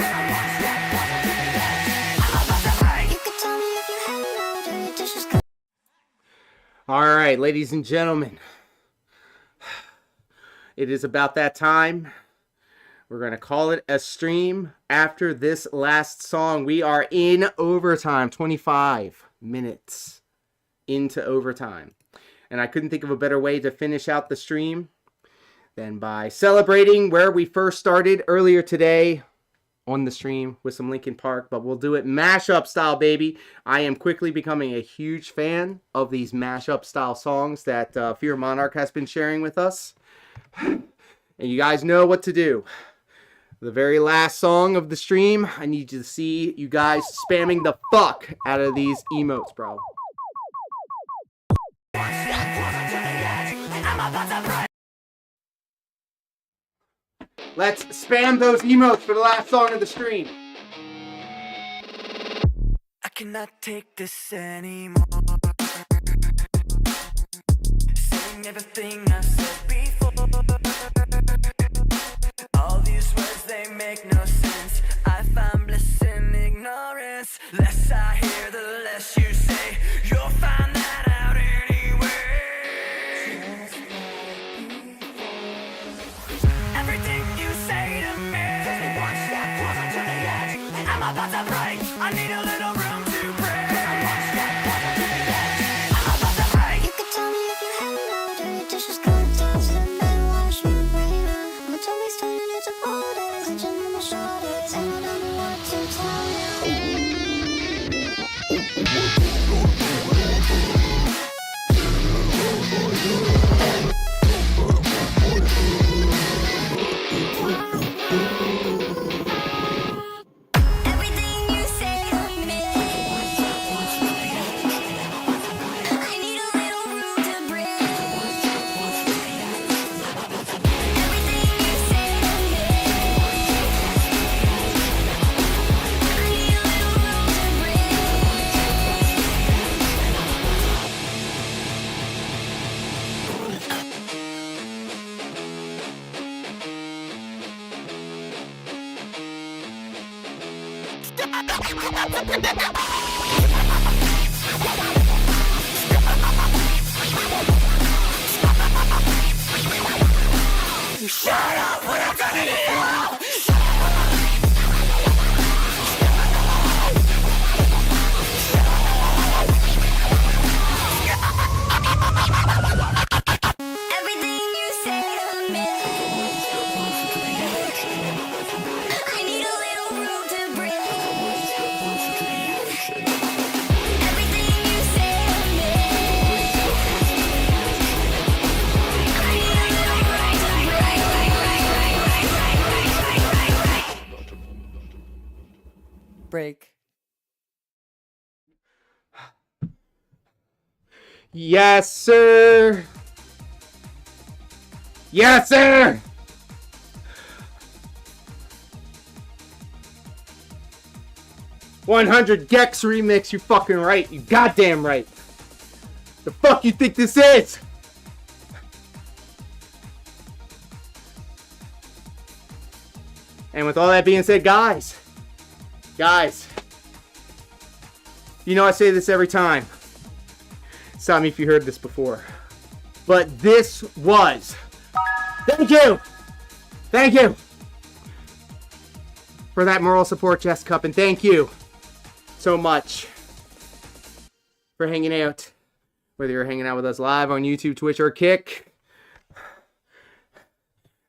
All right, ladies and gentlemen. It is about that time. We're going to call it a stream after this last song. We are in overtime, 25 minutes into overtime. And I couldn't think of a better way to finish out the stream than by celebrating where we first started earlier today on the stream with some Linkin Park, but we'll do it mashup style, baby. I am quickly becoming a huge fan of these mashup style songs that Fear Monarch has been sharing with us. And you guys know what to do. The very last song of the stream, I need you to see you guys spamming the fuck out of these emotes, bro. Let's spam those emotes for the last song of the stream. I cannot take this anymore. Saying everything I've said before. All these words, they make no sense. I find bliss in ignorance. Less I hear, the less you say. You'll find that out anyway. Everything you say to me. I'm about to break. I need a little room to break. I'm about to break. You could tell me if you had no dirty dishes, cold towels, and then wash my brain. But don't be starting it to borders and your mama shoulders. And I don't know what to tell you. Everything you say to me, I need a little room to breathe. Everything you say to me, I need a little room to Shut up, we're not gonna hear. Everything you say to me, I need a little room to breathe. Everything you say to me, I need a little room to Break. Yes, sir. Yes, sir. $100 Gex remix, you fucking right. You goddamn right. The fuck you think this is? And with all that being said, guys, you know I say this every time. Stop me if you heard this before. But this was... Thank you for that moral support, Jess Cup, and thank you so much for hanging out. Whether you're hanging out with us live on YouTube, Twitch, or Kick.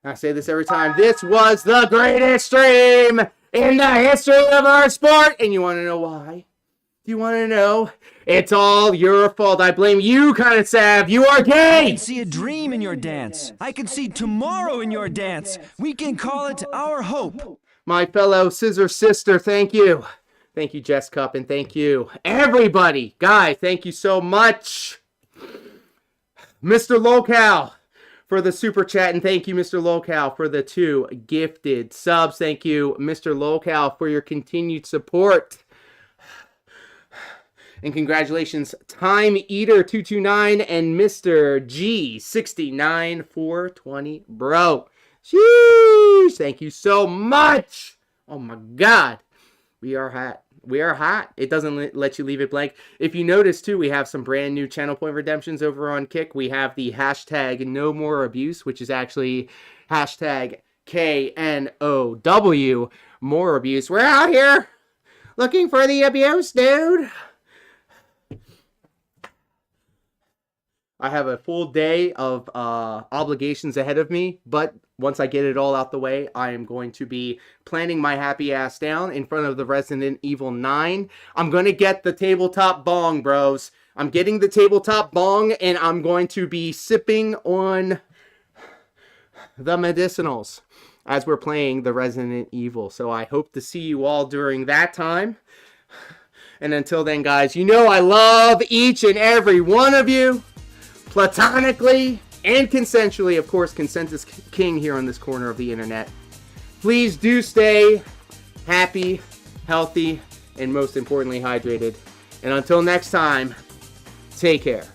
I say this every time. This was the greatest stream in the history of our sport. And you want to know why? You want to know? It's all your fault. I blame you, kind of Sav. You are gay. I can see a dream in your dance. I can see tomorrow in your dance. We can call it our hope. My fellow scissor sister, thank you. Thank you, Jess Cup, and thank you, everybody. Guys, thank you so much. Mr. Local for the super chat, and thank you, Mr. Local, for the 2 gifted subs. Thank you, Mr. Local, for your continued support. And congratulations, Time Eater 229 and Mr. G69 420, bro. Sheesh, thank you so much. Oh my God, we are hot. We are hot. It doesn't let you leave it blank. If you notice too, we have some brand new channel point redemptions over on Kick. We have the hashtag No More Abuse, which is actually hashtag KNOW More Abuse. We're out here looking for the abuse, dude. I have a full day of obligations ahead of me, but once I get it all out the way, I am going to be planning my happy ass down in front of the Resident Evil 9. I'm going to get the tabletop bong, bros. I'm getting the tabletop bong, and I'm going to be sipping on the medicinals as we're playing the Resident Evil. So I hope to see you all during that time. And until then, guys, you know I love each and every one of you, platonically and consensually. Of course, consent is king here on this corner of the internet. Please do stay happy, healthy, and most importantly, hydrated. And until next time, take care.